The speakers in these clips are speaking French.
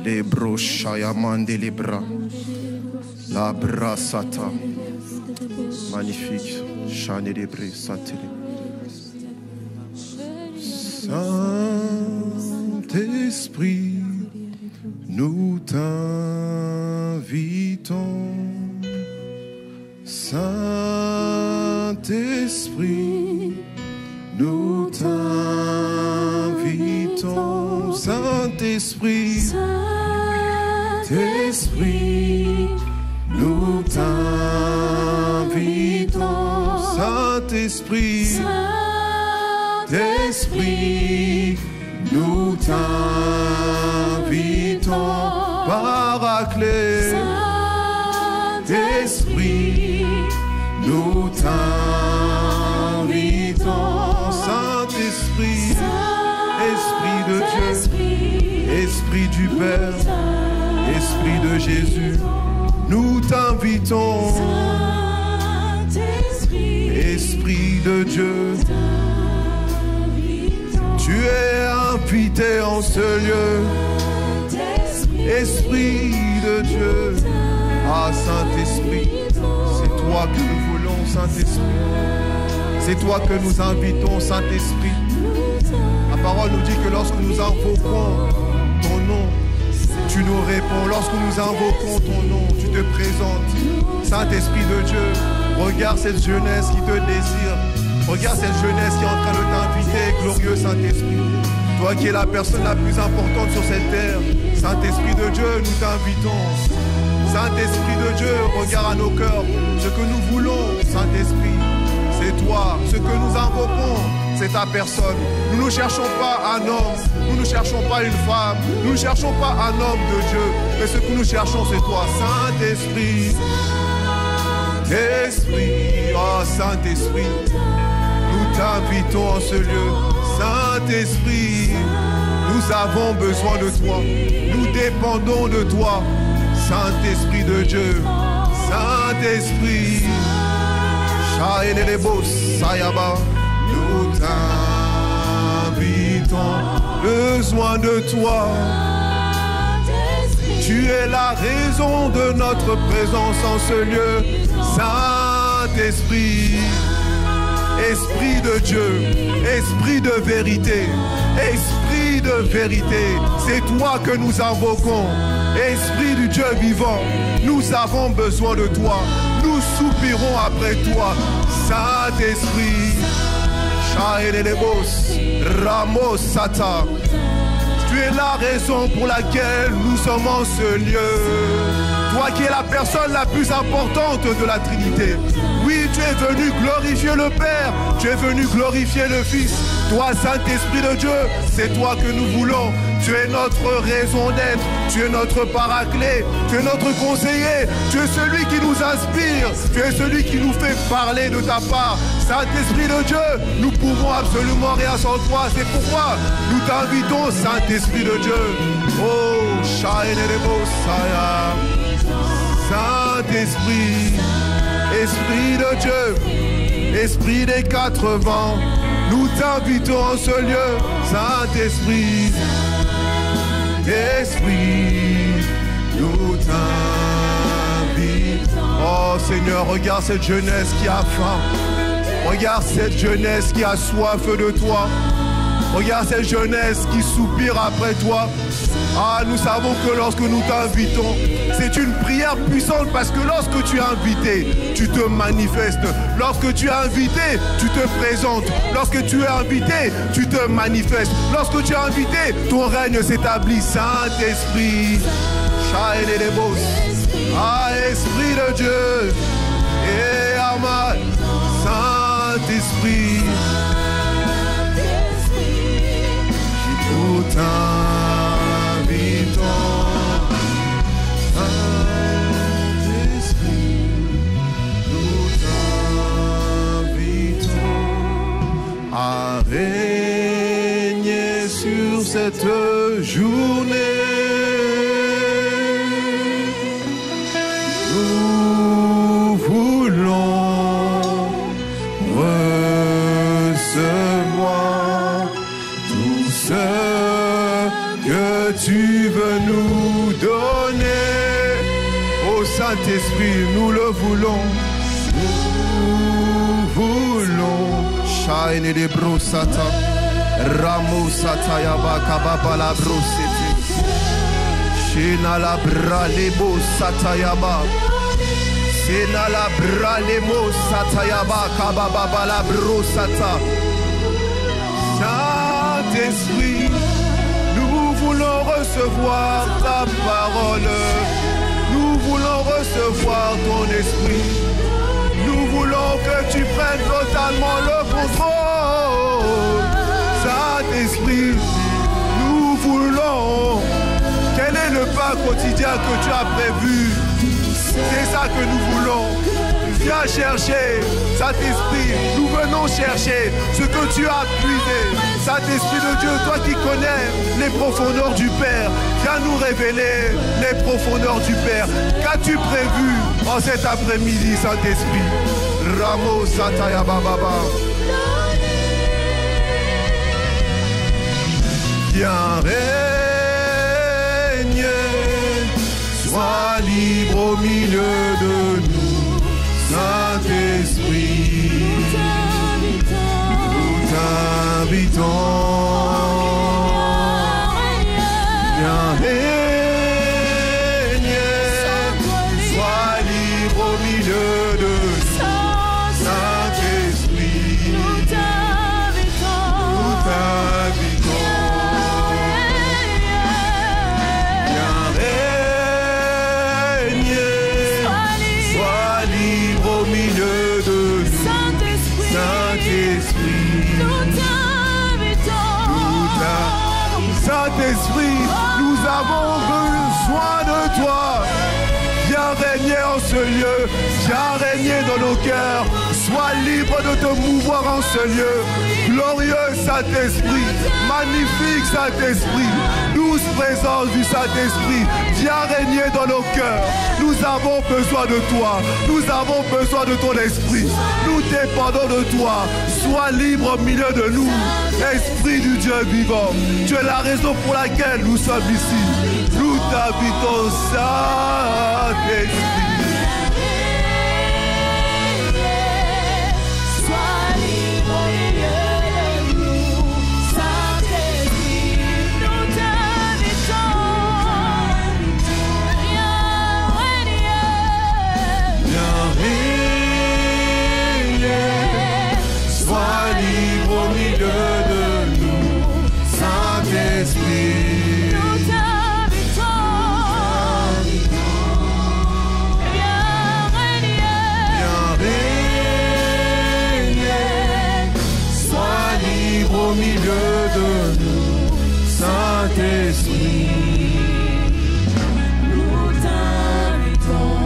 Les brochayamande les bras. La brassata. Magnifique. Chane les bras. Saint-Esprit, nous t'invitons. Saint-Esprit, nous t'invitons. Saint-Esprit, Saint-Esprit, nous t'invitons. Saint-Esprit, Saint-Esprit, nous t'invitons. Paraclet, Saint-Esprit, nous t'invitons. Saint-Esprit, Esprit de Dieu, Esprit du Père, Esprit de Jésus, nous t'invitons. Esprit de Dieu, tu es invité en ce lieu. Esprit de Dieu, ah Saint-Esprit, c'est toi que nous voulons, Saint-Esprit. C'est toi que nous invitons, Saint-Esprit. La parole nous dit que lorsque nous invoquons ton nom, tu nous réponds. Lorsque nous invoquons ton nom, tu te présentes. Saint-Esprit de Dieu, regarde cette jeunesse qui te désire. Regarde cette jeunesse qui est en train de t'inviter, glorieux Saint-Esprit. Toi qui es la personne la plus importante sur cette terre, Saint-Esprit de Dieu, nous t'invitons. Saint-Esprit de Dieu, regarde à nos cœurs. Ce que nous voulons, Saint-Esprit, c'est toi. Ce que nous invoquons, c'est ta personne. Nous ne cherchons pas un homme, nous ne cherchons pas une femme, nous ne cherchons pas un homme de Dieu. Mais ce que nous cherchons, c'est toi, Saint-Esprit. Esprit, oh Saint-Esprit, nous t'invitons en ce lieu. Saint-Esprit, nous avons besoin de toi, nous dépendons de toi. Saint-Esprit de Dieu, Saint-Esprit, nous t'invitons, besoin de toi. Tu es la raison de notre présence en ce lieu. Saint-Esprit, Esprit de Dieu, Esprit de vérité, Esprit de vérité, c'est toi que nous invoquons. Esprit du Dieu vivant, nous avons besoin de toi, nous soupirons après toi. Saint-Esprit, Ramos Sata, tu es la raison pour laquelle nous sommes en ce lieu. Toi qui es la personne la plus importante de la Trinité. Oui, tu es venu glorifier le Père, tu es venu glorifier le Fils. Toi, Saint-Esprit de Dieu, c'est toi que nous voulons. Tu es notre raison d'être, tu es notre paraclet, tu es notre conseiller, tu es celui qui nous inspire, tu es celui qui nous fait parler de ta part. Saint-Esprit de Dieu, nous pouvons absolument rien sans toi. C'est pourquoi nous t'invitons, Saint-Esprit de Dieu. Oh, Saint-Esprit, Esprit de Dieu, Esprit des 4 vents, nous t'invitons en ce lieu. Saint-Esprit, Esprit, nous t'invitons. Oh Seigneur, regarde cette jeunesse qui a faim. Regarde cette jeunesse qui a soif de toi. Regarde cette jeunesse qui soupire après toi. Ah, nous savons que lorsque nous t'invitons, c'est une prière puissante parce que lorsque tu es invité, tu te manifestes. Lorsque tu es invité, tu te présentes. Lorsque tu es invité, tu te manifestes. Lorsque tu es invité, ton règne s'établit. Saint-Esprit, ah, Esprit de Dieu, et Amen, Saint-Esprit, nous t'invitons. Saint-Esprit, nous t'invitons à régner sur cette journée. Nous voulons recevoir tout ce que tu veux nous nous donner. Ô Saint-Esprit, nous le voulons. Nous voulons. Shine de brosata. Ramo satayaba kababa la brosete. Shina la bra lebo satayaba. Sena la bra lemo satayaba kababa la brosata. Saint-Esprit, nous voulons recevoir ta parole. Nous voulons recevoir ton esprit. Nous voulons que tu prennes totalement le contrôle. Saint-Esprit, nous voulons. Quel est le pas quotidien que tu as prévu? C'est ça que nous voulons. Viens chercher, Saint-Esprit, nous venons chercher ce que tu as puisé. Saint-Esprit de Dieu, toi qui connais les profondeurs du Père, viens nous révéler les profondeurs du Père. Qu'as-tu prévu en cet après-midi, Saint-Esprit? Ramo Sataya Baba. Viens régner, sois libre au milieu de nous. Saint-Esprit, nous t'invitons. Viens régner, sois libre au milieu de nous. Saint-Esprit, nous t'invitons. Viens régner, sois libre au milieu de nous. Saint-Esprit, nous t'invitons. Saint-Esprit, nous avons besoin de toi. Viens régner en ce lieu, viens régner dans nos cœurs. Sois libre de te mouvoir en ce lieu. Glorieux Saint-Esprit, magnifique Saint-Esprit, douce présence du Saint-Esprit, viens régner dans nos cœurs. Nous avons besoin de toi, nous avons besoin de ton esprit. Nous dépendons de toi. Sois libre au milieu de nous, Esprit du Dieu vivant. Tu es la raison pour laquelle nous sommes ici. Nous t'invitons, Saint-Esprit. Au milieu de nous, Saint-Esprit, nous t'invitons.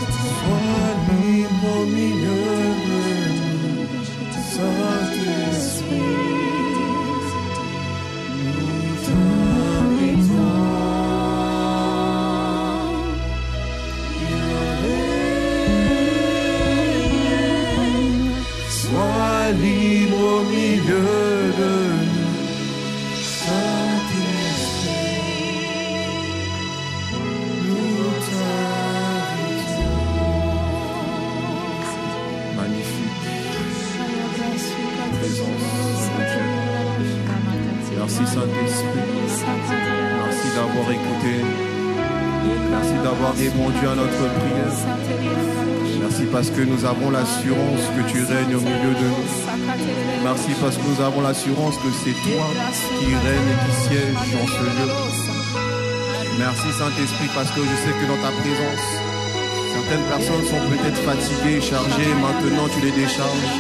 Sois libre au milieu de nous, Saint-Esprit, nous t'invitons. Sois libre au milieu de nous, Saint-Esprit, nous t'invitons. Magnifique présence de Dieu. Merci Saint-Esprit, merci d'avoir écouté, merci d'avoir répondu à notre prière. Merci parce que nous avons l'assurance que tu règnes au milieu de nous. Merci parce que nous avons l'assurance que c'est toi qui règnes et qui sièges dans ce lieu. Merci Saint-Esprit parce que je sais que dans ta présence, certaines personnes sont peut-être fatiguées, chargées. Maintenant tu les décharges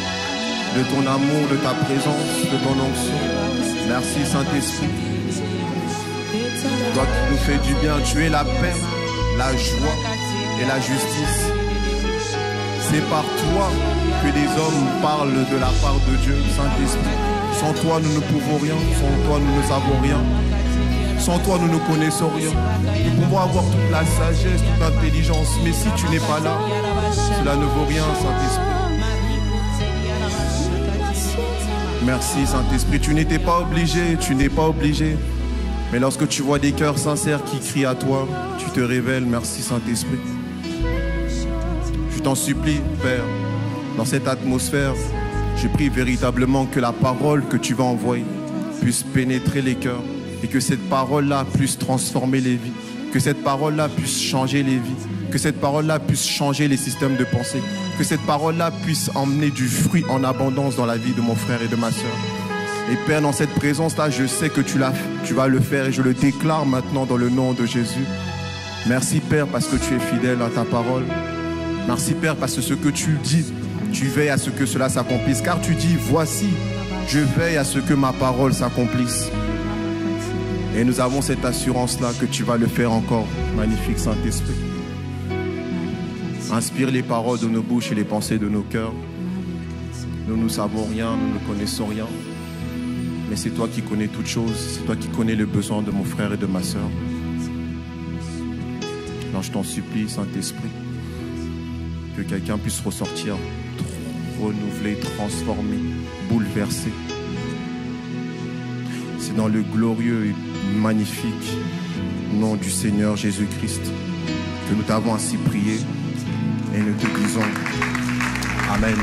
de ton amour, de ta présence, de ton onction. Merci Saint-Esprit. Toi qui nous fais du bien, tu es la paix, la joie et la justice. C'est par toi que les hommes parlent de la part de Dieu, Saint-Esprit. Sans toi, nous ne pouvons rien. Sans toi, nous ne savons rien. Sans toi, nous ne connaissons rien. Nous pouvons avoir toute la sagesse, toute l'intelligence. Mais si tu n'es pas là, cela ne vaut rien, Saint-Esprit. Merci Saint-Esprit, tu n'étais pas obligé, tu n'es pas obligé. Mais lorsque tu vois des cœurs sincères qui crient à toi, tu te révèles. Merci Saint-Esprit. Je t'en supplie, Père, dans cette atmosphère, je prie véritablement que la parole que tu vas envoyer puisse pénétrer les cœurs et que cette parole-là puisse transformer les vies, que cette parole-là puisse changer les vies, que cette parole-là puisse changer les systèmes de pensée, que cette parole-là puisse emmener du fruit en abondance dans la vie de mon frère et de ma soeur. Et Père, dans cette présence-là, je sais que tu vas le faire et je le déclare maintenant dans le nom de Jésus. Merci Père parce que tu es fidèle à ta parole. Merci Père parce que ce que tu dis, tu veilles à ce que cela s'accomplisse. Car tu dis, voici, je veille à ce que ma parole s'accomplisse. Et nous avons cette assurance-là que tu vas le faire encore. Magnifique Saint-Esprit. Inspire les paroles de nos bouches et les pensées de nos cœurs. Nous ne savons rien, nous ne connaissons rien. Mais c'est toi qui connais toutes choses. C'est toi qui connais le besoin de mon frère et de ma soeur. Alors je t'en supplie, Saint-Esprit, que quelqu'un puisse ressortir renouvelé, transformé, bouleversé. C'est dans le glorieux et magnifique nom du Seigneur Jésus-Christ que nous t'avons ainsi prié et nous te disons Amen.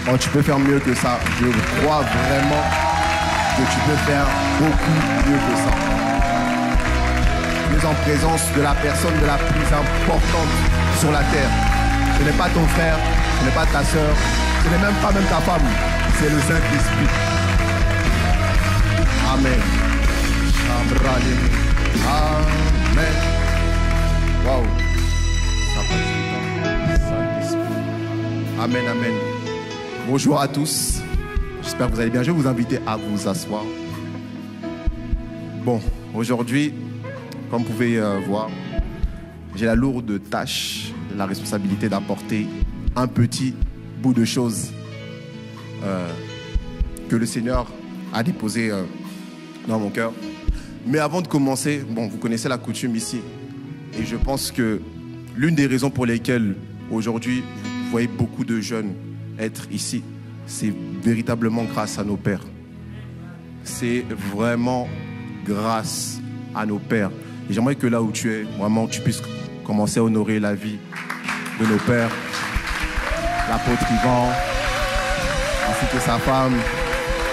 Oh, tu peux faire mieux que ça. Je crois vraiment que tu peux faire beaucoup mieux que ça. Nous sommes en présence de la personne de la plus importante sur la terre. Ce n'est pas ton frère, ce n'est pas ta soeur, ce n'est même pas ta femme, c'est le Saint-Esprit. Amen. Amen. Waouh. Amen, amen. Bonjour à tous. J'espère que vous allez bien. Je vais vous inviter à vous asseoir. Bon, aujourd'hui, comme vous pouvez voir, j'ai la lourde tâche, la responsabilité d'apporter un petit bout de choses que le Seigneur a déposé dans mon cœur. Mais avant de commencer, bon, vous connaissez la coutume ici. Et je pense que l'une des raisons pour lesquelles aujourd'hui vous voyez beaucoup de jeunes être ici, c'est véritablement grâce à nos pères. C'est vraiment grâce à nos pères. Et j'aimerais que là où tu es, vraiment, tu puisses commencer à honorer la vie de nos pères. L'apôtre Yvan, ainsi que sa femme,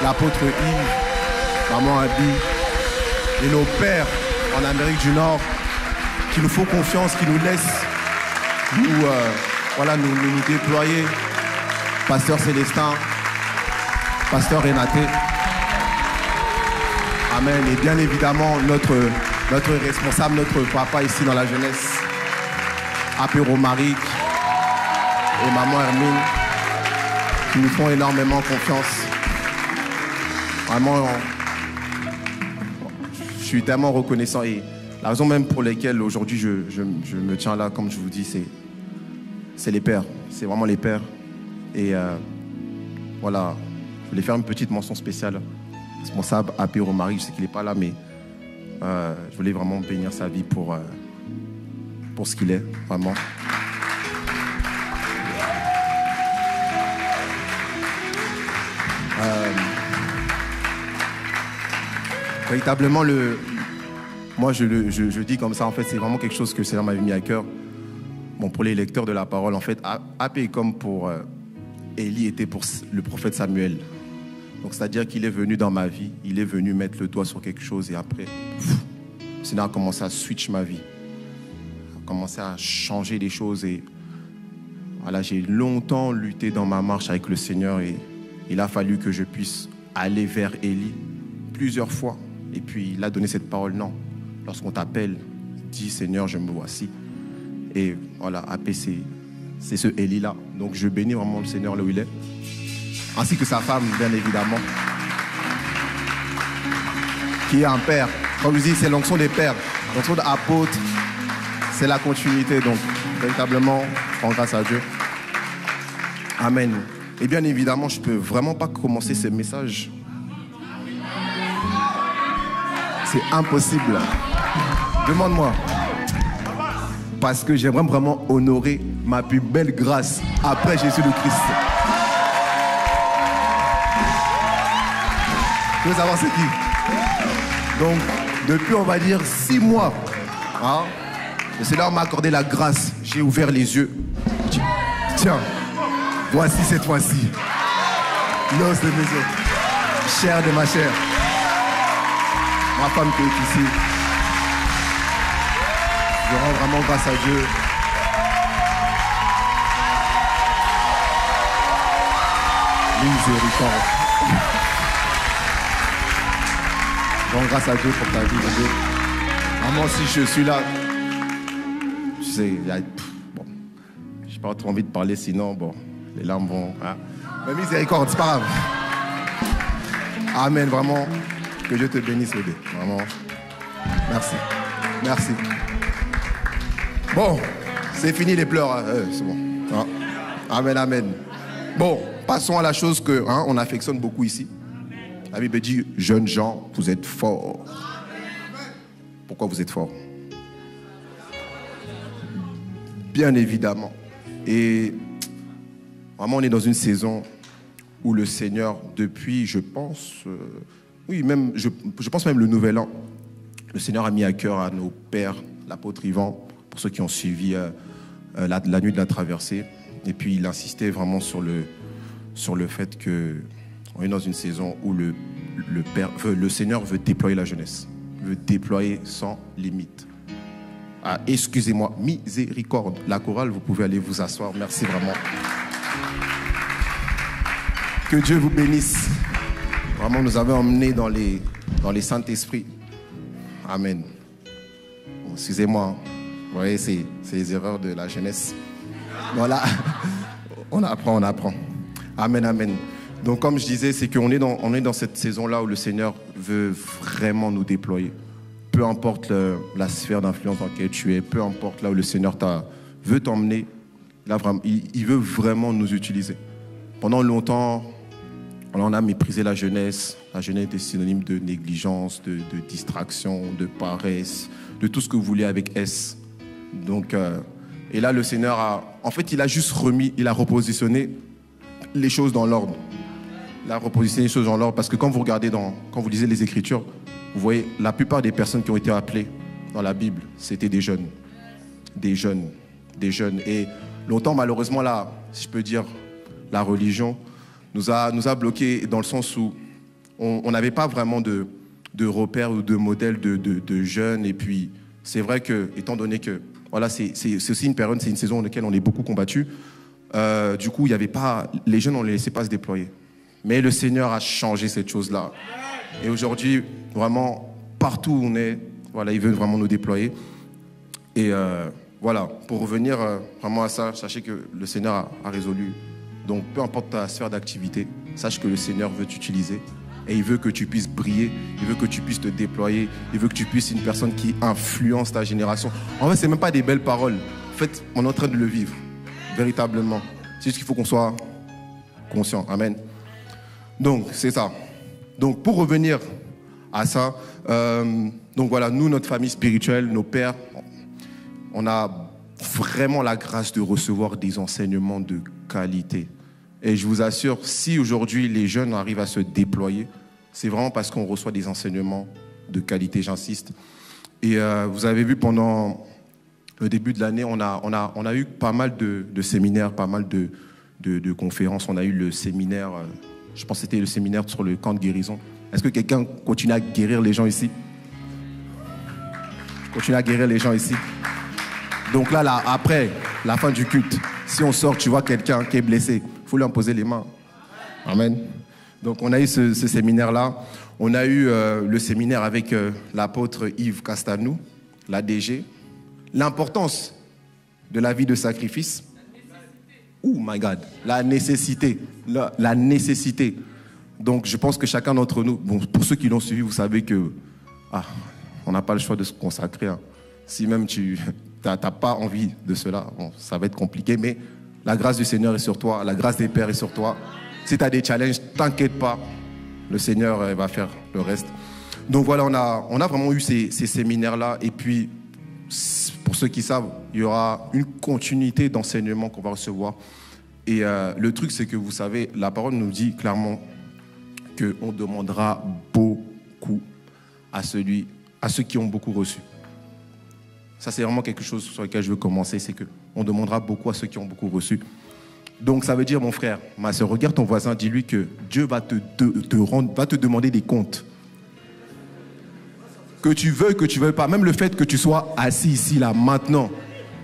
l'apôtre Yves, maman Abby, et nos pères en Amérique du Nord qui nous font confiance, qui nous laissent nous déployer. Pasteur Célestin, Pasteur Renaté. Amen. Et bien évidemment, notre responsable, notre papa ici dans la jeunesse, Apé Romaric et maman Hermine, qui nous font énormément confiance. Vraiment, je suis tellement reconnaissant. Et la raison même pour laquelle aujourd'hui je me tiens là, comme je vous dis, c'est les pères. C'est vraiment les pères. Et voilà, je voulais faire une petite mention spéciale. Responsable Apé Romaric, je sais qu'il n'est pas là, mais je voulais vraiment bénir sa vie pour ce qu'il est, vraiment. Véritablement, moi je dis comme ça, en fait, c'est vraiment quelque chose que le Seigneur m'avait mis à cœur. Bon, pour les lecteurs de la parole, en fait, Apé, comme pour Élie, était pour le prophète Samuel. Donc, c'est-à-dire qu'il est venu dans ma vie, il est venu mettre le doigt sur quelque chose et après, le Seigneur a commencé à switch ma vie, a commencé à changer les choses et voilà, j'ai longtemps lutté dans ma marche avec le Seigneur et il a fallu que je puisse aller vers Élie plusieurs fois. Et puis, il a donné cette parole, non. Lorsqu'on t'appelle, dis Seigneur, je me voici. Et voilà, Apé, c'est ce Élie-là. Donc, je bénis vraiment le Seigneur là où il est. Ainsi que sa femme, bien évidemment. Qui est un père. Comme je dis, c'est l'onction des pères. L'onction d'apôtre, c'est la continuité. Donc, véritablement, en grâce à Dieu. Amen. Et bien évidemment, je ne peux vraiment pas commencer ce message. C'est impossible. Demande-moi. Parce que j'aimerais vraiment honorer ma plus belle grâce après Jésus le Christ. Tu veux savoir c'est qui? Donc, depuis, on va dire 6 mois, hein, le Seigneur m'a accordé la grâce. J'ai ouvert les yeux. Tiens, voici cette fois-ci l'os de mes os, chair de ma chair, ma femme qui est ici. Je rends vraiment grâce à Dieu. Miséricorde. Je rends grâce à Dieu pour ta vie, mon Dieu. Vraiment, si je suis là, tu sais, bon, j'ai pas trop envie de parler, sinon, bon, les larmes vont... Hein. Mais miséricorde, c'est pas grave. Amen, vraiment. Que Dieu te bénisse, bébé. Vraiment. Merci. Merci. Bon, c'est fini les pleurs. Hein. C'est bon. Hein. Amen, amen. Bon, passons à la chose que hein, on affectionne beaucoup ici. La Bible dit, jeunes gens, vous êtes forts. Pourquoi vous êtes forts? Bien évidemment. Et vraiment, on est dans une saison où le Seigneur, depuis, je pense, oui, même, je pense même le Nouvel An, le Seigneur a mis à cœur à nos pères, l'apôtre Yvan, pour ceux qui ont suivi la nuit de la traversée. Et puis, il insistait vraiment sur le fait qu'on est dans une saison où le Seigneur veut déployer la jeunesse, veut déployer sans limite. Ah, excusez-moi, miséricorde. La chorale, vous pouvez aller vous asseoir. Merci vraiment. Que Dieu vous bénisse. Vraiment, nous avons emmené dans les Saint-Esprit. Amen. Bon, excusez-moi. Vous voyez, c'est les erreurs de la jeunesse. Voilà. On apprend, on apprend. Amen, amen. Donc, comme je disais, c'est qu'on est dans cette saison-là où le Seigneur veut vraiment nous déployer. Peu importe la sphère d'influence dans laquelle tu es, peu importe là où le Seigneur veut t'emmener, là, vraiment, il veut vraiment nous utiliser. Pendant longtemps, on a méprisé la jeunesse. La jeunesse était synonyme de négligence, de distraction, de paresse, de tout ce que vous voulez avec S. Donc, et là, le Seigneur il a juste il a repositionné les choses dans l'ordre. Il a repositionné les choses dans l'ordre parce que quand vous regardez, quand vous lisez les Écritures, vous voyez, la plupart des personnes qui ont été appelées dans la Bible, c'était des jeunes. Des jeunes. Et longtemps, malheureusement, là, si je peux dire, la religion nous a bloqués dans le sens où on n'avait pas vraiment de repères ou de modèles de jeunes. Et puis, c'est vrai que, étant donné que, voilà, c'est aussi une période, c'est une saison dans laquelle on est beaucoup combattu. Du coup, il y avait pas, les jeunes, on ne les laissait pas se déployer. Mais le Seigneur a changé cette chose-là. Et aujourd'hui, vraiment, partout où on est, voilà, il veut vraiment nous déployer. Et voilà, pour revenir vraiment à ça, sachez que le Seigneur a résolu. Donc, peu importe ta sphère d'activité, sache que le Seigneur veut t'utiliser. Et il veut que tu puisses briller, il veut que tu puisses te déployer, il veut que tu puisses être une personne qui influence ta génération. En fait, ce n'est même pas des belles paroles. En fait, on est en train de le vivre, véritablement. C'est juste qu'il faut qu'on soit conscient. Amen. Donc, c'est ça. Donc, pour revenir à ça, donc voilà, nous, notre famille spirituelle, nos pères, on a vraiment la grâce de recevoir des enseignements de qualité. Et je vous assure, si aujourd'hui les jeunes arrivent à se déployer, c'est vraiment parce qu'on reçoit des enseignements de qualité, j'insiste. Et vous avez vu pendant le début de l'année, on a eu pas mal de séminaires, pas mal de conférences. On a eu le séminaire, je pense que c'était le séminaire sur le camp de guérison. Est-ce que quelqu'un continue à guérir les gens ici? Continue à guérir les gens ici. Donc là, après la fin du culte, si on sort, tu vois quelqu'un qui est blessé, il faut lui imposer les mains. Amen. Donc on a eu ce séminaire-là. On a eu le séminaire avec l'apôtre Yves Castanou, l'ADG. L'importance de la vie de sacrifice. Oh my God, la nécessité. La nécessité. Donc je pense que chacun d'entre nous, bon, pour ceux qui l'ont suivi, vous savez que on n'a pas le choix de se consacrer. Hein. Si même tu n'as pas envie de cela, bon, ça va être compliqué, mais la grâce du Seigneur est sur toi, la grâce des Pères est sur toi. Si tu as des challenges, t'inquiète pas, le Seigneur va faire le reste. Donc voilà, on a vraiment eu ces séminaires-là. Et puis, pour ceux qui savent, il y aura une continuité d'enseignement qu'on va recevoir. Et le truc, c'est que vous savez, la parole nous dit clairement qu'on demandera beaucoup à ceux qui ont beaucoup reçu. Ça, c'est vraiment quelque chose sur lequel je veux commencer, c'est qu'on demandera beaucoup à ceux qui ont beaucoup reçu. Donc, ça veut dire, mon frère, ma soeur, regarde ton voisin, dis-lui que Dieu va te demander des comptes. Que tu veuilles pas, même le fait que tu sois assis ici, là, maintenant,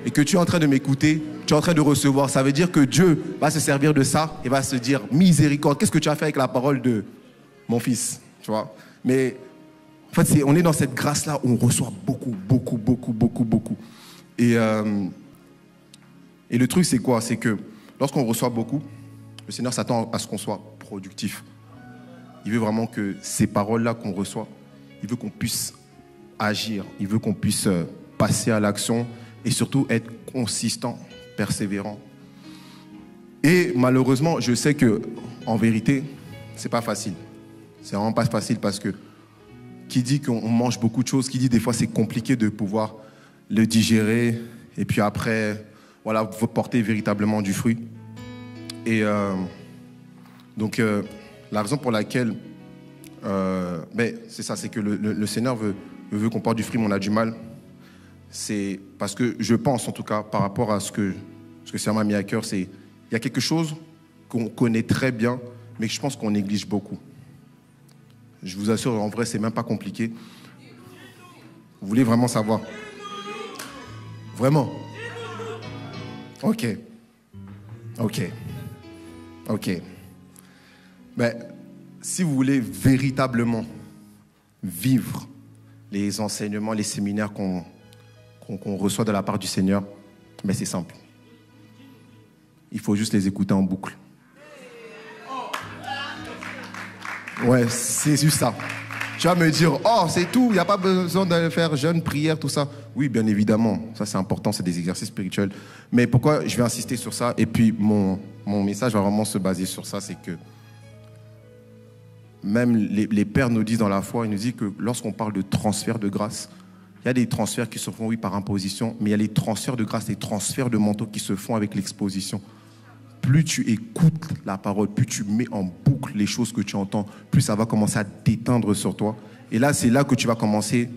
et que tu es en train de m'écouter, tu es en train de recevoir, ça veut dire que Dieu va se servir de ça et va se dire, miséricorde, qu'est-ce que tu as fait avec la parole de mon fils, tu vois? Mais en fait, on est dans cette grâce-là où on reçoit beaucoup. Et le truc, c'est quoi? C'est que lorsqu'on reçoit beaucoup, le Seigneur s'attend à ce qu'on soit productif. Il veut vraiment que ces paroles-là qu'on reçoit, il veut qu'on puisse agir, il veut qu'on puisse passer à l'action et surtout être consistant, persévérant. Et malheureusement, je sais que en vérité, c'est pas facile. C'est vraiment pas facile parce que qui dit qu'on mange beaucoup de choses, qui dit des fois c'est compliqué de pouvoir le digérer et puis après, voilà, porter véritablement du fruit. Et donc, la raison pour laquelle, c'est ça, c'est que le Seigneur veut qu'on porte du fruit, mais on a du mal. C'est parce que je pense, en tout cas, par rapport à ce que ça m'a mis à cœur, il y a quelque chose qu'on connaît très bien, mais que je pense qu'on néglige beaucoup. Je vous assure, en vrai, c'est même pas compliqué. Vous voulez vraiment savoir? Vraiment? Ok. Mais si vous voulez véritablement vivre les enseignements, les séminaires qu'on reçoit de la part du Seigneur, mais c'est simple. Il faut juste les écouter en boucle. Ouais, c'est juste ça. Tu vas me dire, oh, c'est tout, il n'y a pas besoin de faire jeûne, prière, tout ça. Oui, bien évidemment, ça c'est important, c'est des exercices spirituels. Mais pourquoi je vais insister sur ça? Et puis mon message va vraiment se baser sur ça, c'est que même les pères nous disent dans la foi, ils nous disent que lorsqu'on parle de transfert de grâce, il y a des transferts qui se font, oui, par imposition, mais il y a les transferts de grâce, les transferts de manteau qui se font avec l'exposition. Plus tu écoutes la parole, plus tu mets en boucle les choses que tu entends, plus ça va commencer à déteindre sur toi. Et là, c'est là que tu vas commencer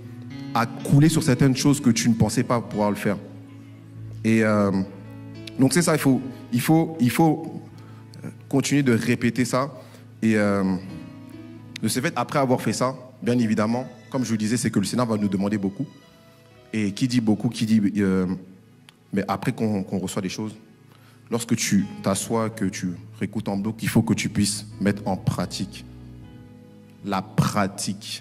à couler sur certaines choses que tu ne pensais pas pouvoir le faire. Et donc c'est ça, il faut continuer de répéter ça. Et de ce fait, après avoir fait ça, bien évidemment, comme je vous disais, c'est que le Seigneur va nous demander beaucoup. Et qui dit beaucoup, mais après qu'on reçoit des choses, lorsque tu t'assois, que tu réécoutes en bloc, il faut que tu puisses mettre en pratique. La pratique.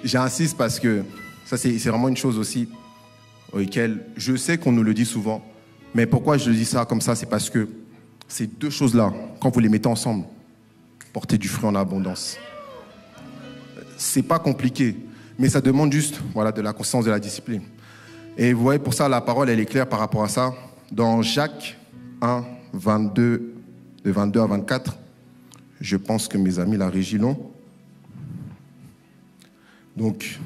J'insiste parce que ça, c'est vraiment une chose aussi auquel je sais qu'on nous le dit souvent. Mais pourquoi je dis ça comme ça? C'est parce que ces deux choses-là, quand vous les mettez ensemble, portez du fruit en abondance. C'est pas compliqué. Mais ça demande juste de la constance, de la discipline. Et vous voyez, pour ça, la parole, elle est claire par rapport à ça. Dans Jacques 1, 22, de 22 à 24, je pense que mes amis, la régie l'ont. Donc,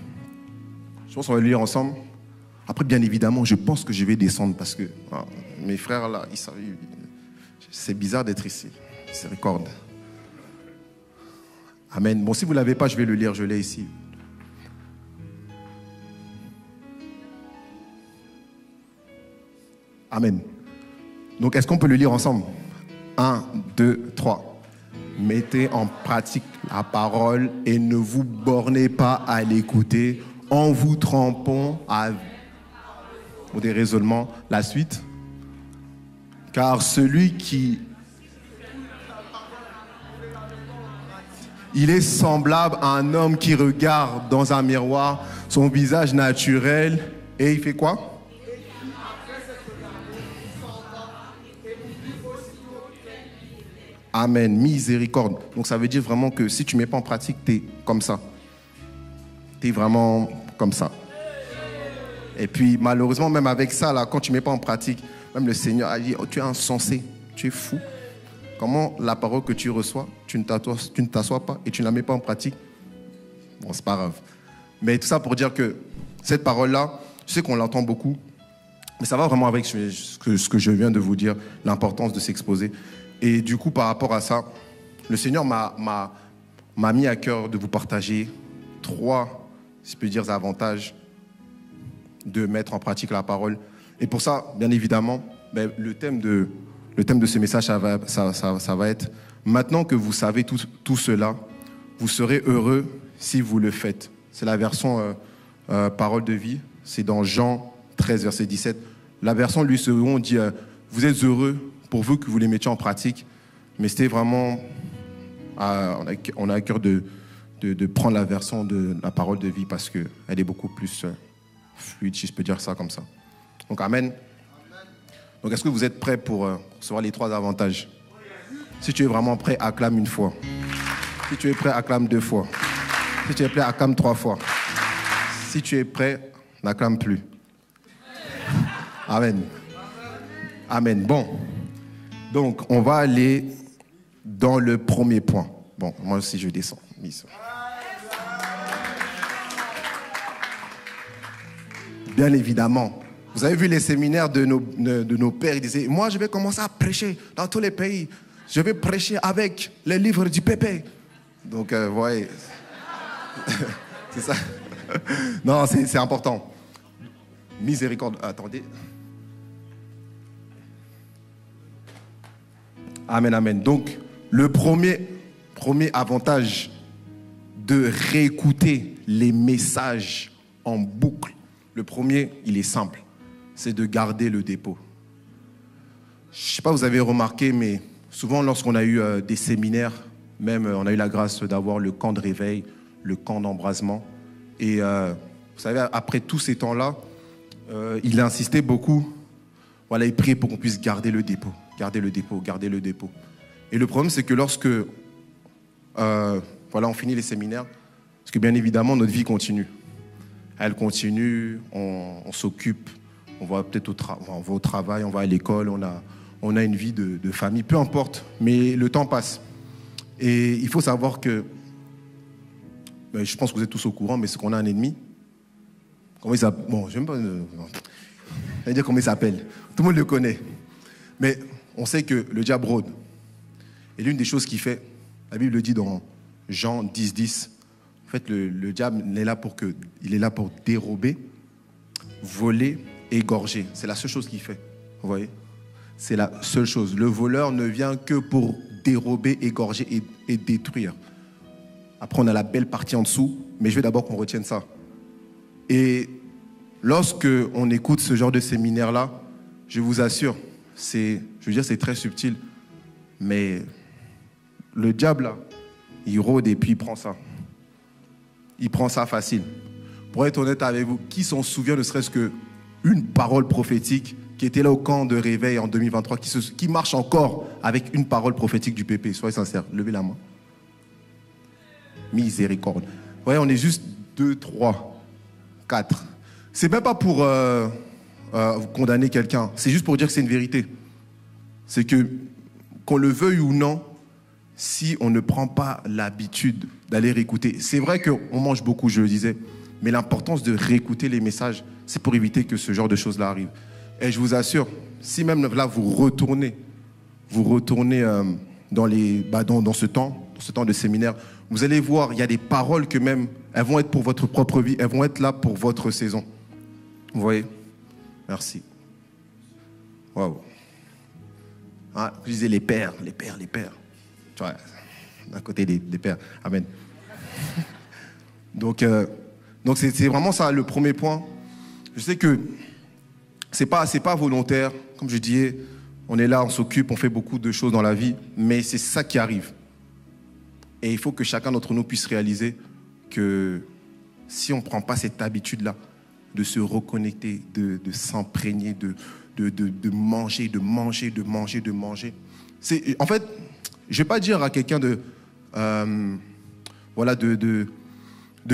je pense qu'on va le lire ensemble. Après, bien évidemment, je pense que je vais descendre parce que mes frères, là, ils savent, c'est bizarre d'être ici. C'est recorde. Amen. Bon, si vous ne l'avez pas, je vais le lire, je l'ai ici. Amen. Donc, est-ce qu'on peut le lire ensemble? 1, 2, 3. Mettez en pratique la parole et ne vous bornez pas à l'écouter en vous trompant pour des raisonnements. La suite. Car celui qui... Il est semblable à un homme qui regarde dans un miroir son visage naturel et il fait quoi? Amen, miséricorde. Donc ça veut dire vraiment que si tu ne mets pas en pratique, tu es comme ça. Tu es vraiment comme ça. Et puis malheureusement, même avec ça, là, quand tu ne mets pas en pratique, même le Seigneur a dit, oh, tu es insensé, tu es fou. Comment la parole que tu reçois, tu ne t'assois pas et tu ne la mets pas en pratique? Bon, c'est pas grave. Mais tout ça pour dire que cette parole-là, je sais qu'on l'entend beaucoup. Mais ça va vraiment avec ce que je viens de vous dire, l'importance de s'exposer. Et du coup, par rapport à ça, le Seigneur m'a mis à cœur de vous partager 3, si je peux dire, avantages de mettre en pratique la parole. Et pour ça, bien évidemment, le thème de ce message, ça va être « Maintenant que vous savez tout cela, vous serez heureux si vous le faites ». C'est la version parole de vie. C'est dans Jean 13, verset 17. La version lui second dit vous êtes heureux pourvu que vous les mettiez en pratique. Mais c'était vraiment... on a à cœur de prendre la version de la parole de vie parce qu'elle est beaucoup plus fluide, si je peux dire ça comme ça. Donc, amen. Donc, est-ce que vous êtes prêts pour recevoir les 3 avantages? Si tu es vraiment prêt, acclame 1 fois. Si tu es prêt, acclame 2 fois. Si tu es prêt, acclame 3 fois. Si tu es prêt, n'acclame plus. Amen. Amen. Bon. Donc, on va aller dans le premier point. Bon, moi aussi, je descends. Bien évidemment. Vous avez vu les séminaires de nos pères, ils disaient, moi, je vais commencer à prêcher dans tous les pays. Je vais prêcher avec les livres du Pépé. Donc, vous voyez, c'est ça. Non, c'est important. Miséricorde. Attendez. Amen, amen. Donc, le premier avantage de réécouter les messages en boucle, le premier, il est simple, c'est de garder le dépôt. Je ne sais pas, vous avez remarqué, mais souvent lorsqu'on a eu des séminaires, même on a eu la grâce d'avoir le camp de réveil, le camp d'embrasement. Et vous savez, après tous ces temps-là, il insistait beaucoup. Voilà, il priait pour qu'on puisse garder le dépôt, garder le dépôt, garder le dépôt. Et le problème, c'est que lorsque on finit les séminaires, parce que bien évidemment, notre vie continue. Elle continue, on s'occupe, on va peut-être on va au travail, on va à l'école, on a une vie de famille, peu importe, mais le temps passe. Et il faut savoir que, je pense que vous êtes tous au courant, mais c'est qu'on a un ennemi. Comment il s'appelle? Bon, je n'aime pas... Je vais dire comment il s'appelle. Tout le monde le connaît. Mais on sait que le diable rôde. Et l'une des choses qu'il fait, la Bible le dit dans Jean 10, 10, en fait, le diable il est là pour dérober, voler, égorger. C'est la seule chose qu'il fait. Vous voyez? C'est la seule chose. Le voleur ne vient que pour dérober, égorger et détruire. Après, on a la belle partie en dessous, mais je veux d'abord qu'on retienne ça. Et lorsque on écoute ce genre de séminaire-là, je vous assure, c'est très subtil, mais le diable, là, il rôde et puis il prend ça. Il prend ça facile. Pour être honnête avec vous, qui s'en souvient ne serait-ce qu'une parole prophétique qui était là au camp de réveil en 2023, qui marche encore avec une parole prophétique du PP? Soyez sincères, levez la main. Miséricorde. Vous voyez, on est juste 2, 3, 4. C'est même pas pour condamner quelqu'un, c'est juste pour dire que c'est une vérité. C'est que, qu'on le veuille ou non, si on ne prend pas l'habitude d'aller réécouter, c'est vrai qu'on mange beaucoup, je le disais, mais l'importance de réécouter les messages, c'est pour éviter que ce genre de choses-là arrivent. Et je vous assure, si même là vous retournez dans ce temps de séminaire, vous allez voir, il y a des paroles que même, elles vont être pour votre propre vie, elles vont être là pour votre saison. Vous voyez? Merci. Waouh. Ah, je disais les pères. Tu vois, d'un côté des pères. Amen. Donc c'est vraiment ça le premier point. Je sais que c'est pas volontaire. Comme je disais, on est là, on s'occupe, on fait beaucoup de choses dans la vie, mais c'est ça qui arrive. Et il faut que chacun d'entre nous puisse réaliser que si on ne prend pas cette habitude-là, de se reconnecter, de s'imprégner, de manger. En fait, je ne vais pas dire à quelqu'un de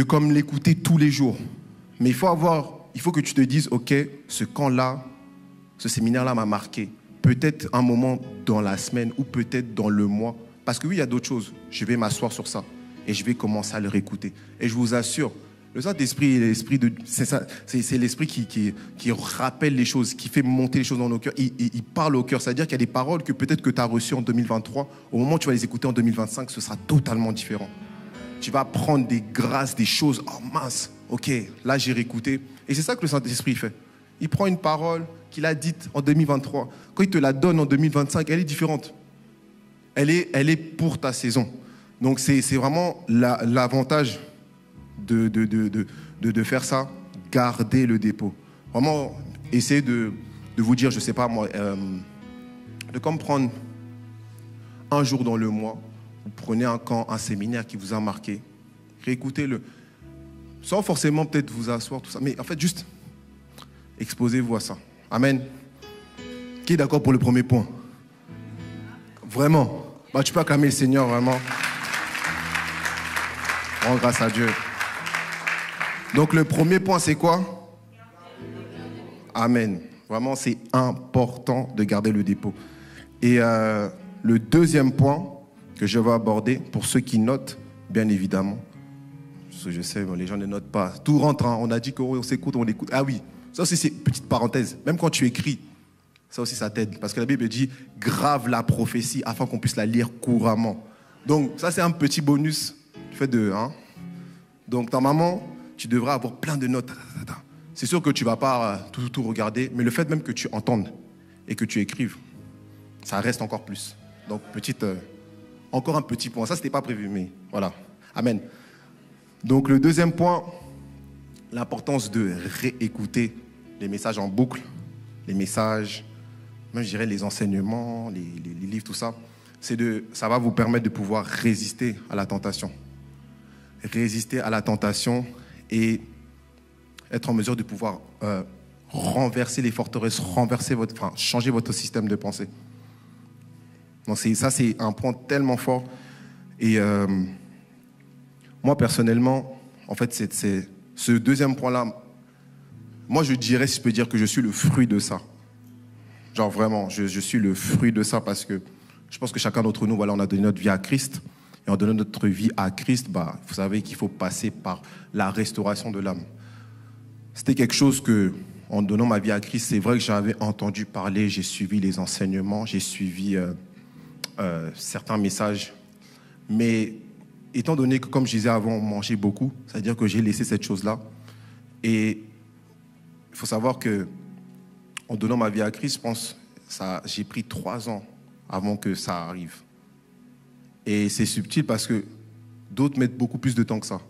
comme l'écouter tous les jours. Mais il faut que tu te dises, ok, ce camp-là, ce séminaire-là m'a marqué. Peut-être un moment dans la semaine ou peut-être dans le mois. Parce que oui, il y a d'autres choses. Je vais m'asseoir sur ça et je vais commencer à le réécouter. Et je vous assure, Le Saint-Esprit, c'est l'Esprit qui rappelle les choses, qui fait monter les choses dans nos cœurs. Il parle au cœur. C'est-à-dire qu'il y a des paroles que peut-être que tu as reçues en 2023. Au moment où tu vas les écouter en 2025, ce sera totalement différent. Tu vas prendre des grâces, des choses. Oh mince, ok, là j'ai réécouté. Et c'est ça que le Saint-Esprit fait. Il prend une parole qu'il a dite en 2023. Quand il te la donne en 2025, elle est différente. Elle est pour ta saison. Donc c'est vraiment l'avantage de faire ça, garder le dépôt. Vraiment, essayez de vous dire, je ne sais pas moi, de comme prendre un jour dans le mois, vous prenez un camp, un séminaire qui vous a marqué, réécoutez-le, sans forcément peut-être vous asseoir, tout ça, mais en fait juste exposez-vous à ça. Amen. Qui est d'accord pour le premier point? Vraiment. Bah, tu peux acclamer le Seigneur, vraiment. Rends grâce à Dieu. Donc le premier point, c'est quoi? Amen. Vraiment, c'est important de garder le dépôt. Et le deuxième point que je vais aborder, pour ceux qui notent, bien évidemment, parce que je sais, les gens ne notent pas. Tout rentre, hein. On a dit qu'on s'écoute, on écoute. Ah oui, ça aussi, c'est une petite parenthèse. Même quand tu écris, ça aussi, ça t'aide. Parce que la Bible dit, grave la prophétie afin qu'on puisse la lire couramment. Donc, ça, c'est un petit bonus. Tu fais de... Hein. Donc, normalement, tu devras avoir plein de notes. C'est sûr que tu ne vas pas tout regarder, mais le fait même que tu entendes et que tu écrives, ça reste encore plus. Donc, encore un petit point. Ça, ce n'était pas prévu, mais voilà. Amen. Donc, le deuxième point, l'importance de réécouter les messages en boucle, les messages, même je dirais les enseignements, les livres, tout ça. Ça va vous permettre de pouvoir résister à la tentation. Résister à la tentation et être en mesure de pouvoir renverser les forteresses, changer votre système de pensée. Donc ça, c'est un point tellement fort. Et moi, personnellement, en fait, c'est ce deuxième point-là, moi, je dirais, si je peux dire que je suis le fruit de ça. Genre vraiment, je suis le fruit de ça parce que je pense que chacun d'entre nous, voilà, on a donné notre vie à Christ. Et en donnant notre vie à Christ, vous savez qu'il faut passer par la restauration de l'âme. C'était quelque chose que, en donnant ma vie à Christ, c'est vrai que j'avais entendu parler, j'ai suivi les enseignements, j'ai suivi certains messages. Mais étant donné que, comme je disais avant, on mangeait beaucoup, c'est-à-dire que j'ai laissé cette chose-là. Et il faut savoir que, en donnant ma vie à Christ, je pense, j'ai pris 3 ans avant que ça arrive. Et c'est subtil parce que d'autres mettent beaucoup plus de temps que ça.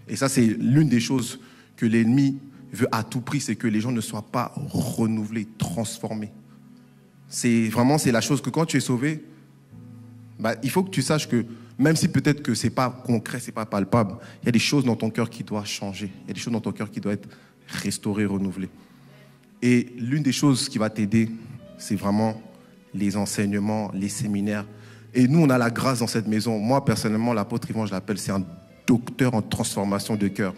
Et ça, c'est l'une des choses que l'ennemi veut à tout prix, c'est que les gens ne soient pas renouvelés, transformés. C'est la chose que quand tu es sauvé, il faut que tu saches que même si peut-être que ce n'est pas concret, ce n'est pas palpable, il y a des choses dans ton cœur qui doivent changer. Il y a des choses dans ton cœur qui doivent être restaurées, renouvelées. Et l'une des choses qui va t'aider, c'est vraiment les enseignements, les séminaires. Et nous, on a la grâce dans cette maison. Moi, personnellement, l'apôtre Yvan, je l'appelle, c'est un docteur en transformation de cœur.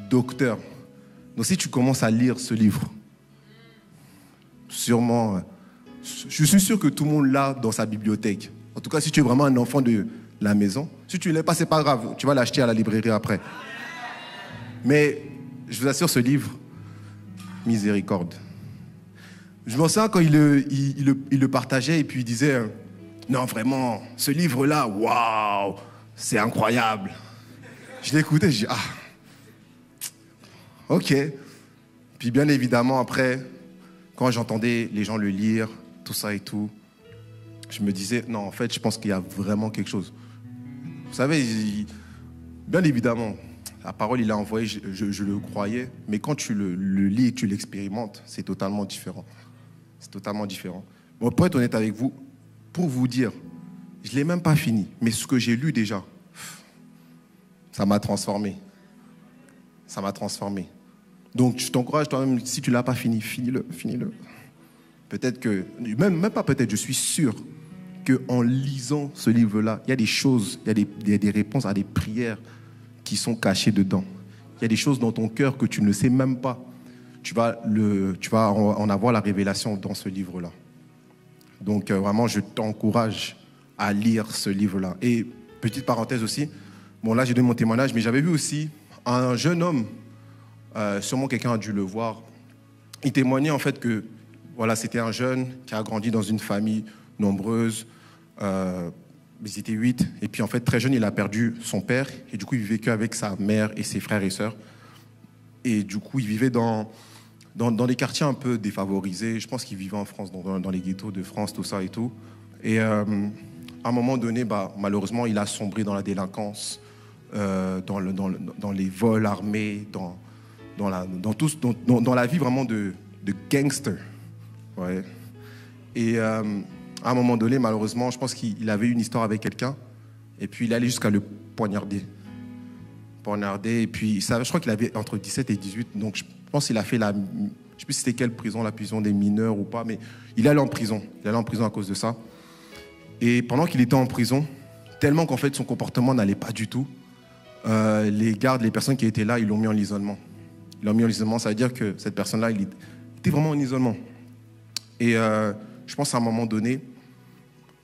Docteur. Donc, si tu commences à lire ce livre, sûrement, je suis sûr que tout le monde l'a dans sa bibliothèque. En tout cas, si tu es vraiment un enfant de la maison, si tu ne l'as pas, ce n'est pas grave. Tu vas l'acheter à la librairie après. Mais, je vous assure, ce livre, miséricorde. Je me souviens quand il le partageait et puis il disait non, vraiment, ce livre-là, waouh, c'est incroyable. Je l'écoutais, je dis ah, ok. Puis bien évidemment, après, quand j'entendais les gens le lire, tout ça et tout, je me disais non, en fait, je pense qu'il y a vraiment quelque chose. Vous savez, bien évidemment, la parole, il l'a envoyé, je le croyais, mais quand tu le lis et tu l'expérimentes, c'est totalement différent. C'est totalement différent. Bon, pour être honnête avec vous, pour vous dire, je ne l'ai même pas fini, mais ce que j'ai lu déjà, ça m'a transformé. Ça m'a transformé. Donc, je t'encourage toi-même, si tu ne l'as pas fini, finis-le. Peut-être que, même pas peut-être, je suis sûr qu'en lisant ce livre-là, il y a des choses, il y a des réponses à des prières qui sont cachées dedans. Il y a des choses dans ton cœur que tu ne sais même pas. Tu vas en avoir la révélation dans ce livre-là. Donc, vraiment, je t'encourage à lire ce livre-là. Et, petite parenthèse aussi, Bon, là, j'ai donné mon témoignage, mais j'avais vu aussi un jeune homme, sûrement quelqu'un a dû le voir. Il témoignait en fait que voilà, c'était un jeune qui a grandi dans une famille nombreuse. Ils étaient 8. Et puis en fait, très jeune, il a perdu son père. Et du coup, il vivait qu'avec sa mère et ses frères et sœurs. Et du coup, il vivait dans des quartiers un peu défavorisés. Je pense qu'il vivait en France, dans les ghettos de France, tout ça et tout. Et à un moment donné, malheureusement, il a sombré dans la délinquance, dans les vols armés, dans la vie vraiment de gangster. Ouais. Et à un moment donné, malheureusement, je pense qu'il avait une histoire avec quelqu'un. Et puis, il allait jusqu'à le poignarder. Et puis, je crois qu'il avait entre 17 et 18. Donc, je pense qu'il a fait je ne sais plus c'était quelle prison, la prison des mineurs ou pas, mais il allait en prison. Il allait en prison à cause de ça. Et pendant qu'il était en prison, tellement qu'en fait, son comportement n'allait pas du tout, les gardes, les personnes qui étaient là, ils l'ont mis en isolement. Ils l'ont mis en isolement, ça veut dire que cette personne-là, il était vraiment en isolement. Et je pense à un moment donné,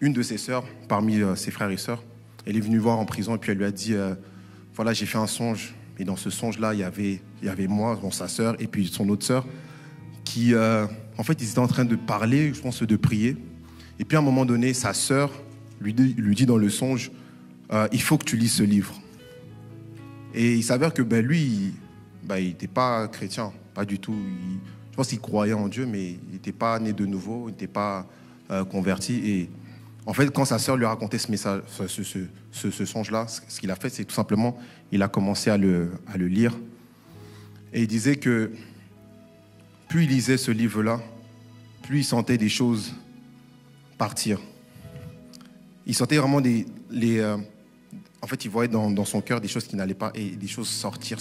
une de ses sœurs, parmi ses frères et sœurs, elle est venue voir en prison et puis elle lui a dit voilà, j'ai fait un songe. Et dans ce songe-là, il y avait moi, sa sœur, et puis son autre sœur, qui, en fait, ils étaient en train de parler, je pense, de prier. Et puis à un moment donné, sa sœur lui dit dans le songe il faut que tu lises ce livre. Et il s'avère que lui, il n'était pas chrétien, pas du tout. Je pense qu'il croyait en Dieu, mais il n'était pas né de nouveau, il n'était pas converti. Et en fait, quand sa sœur lui a raconté ce message, ce songe-là, ce qu'il a fait, c'est tout simplement, il a commencé à le lire. Et il disait que plus il lisait ce livre-là, plus il sentait des choses partir. Il sentait vraiment en fait, il voyait dans son cœur des choses qui n'allaient pas et des choses sortir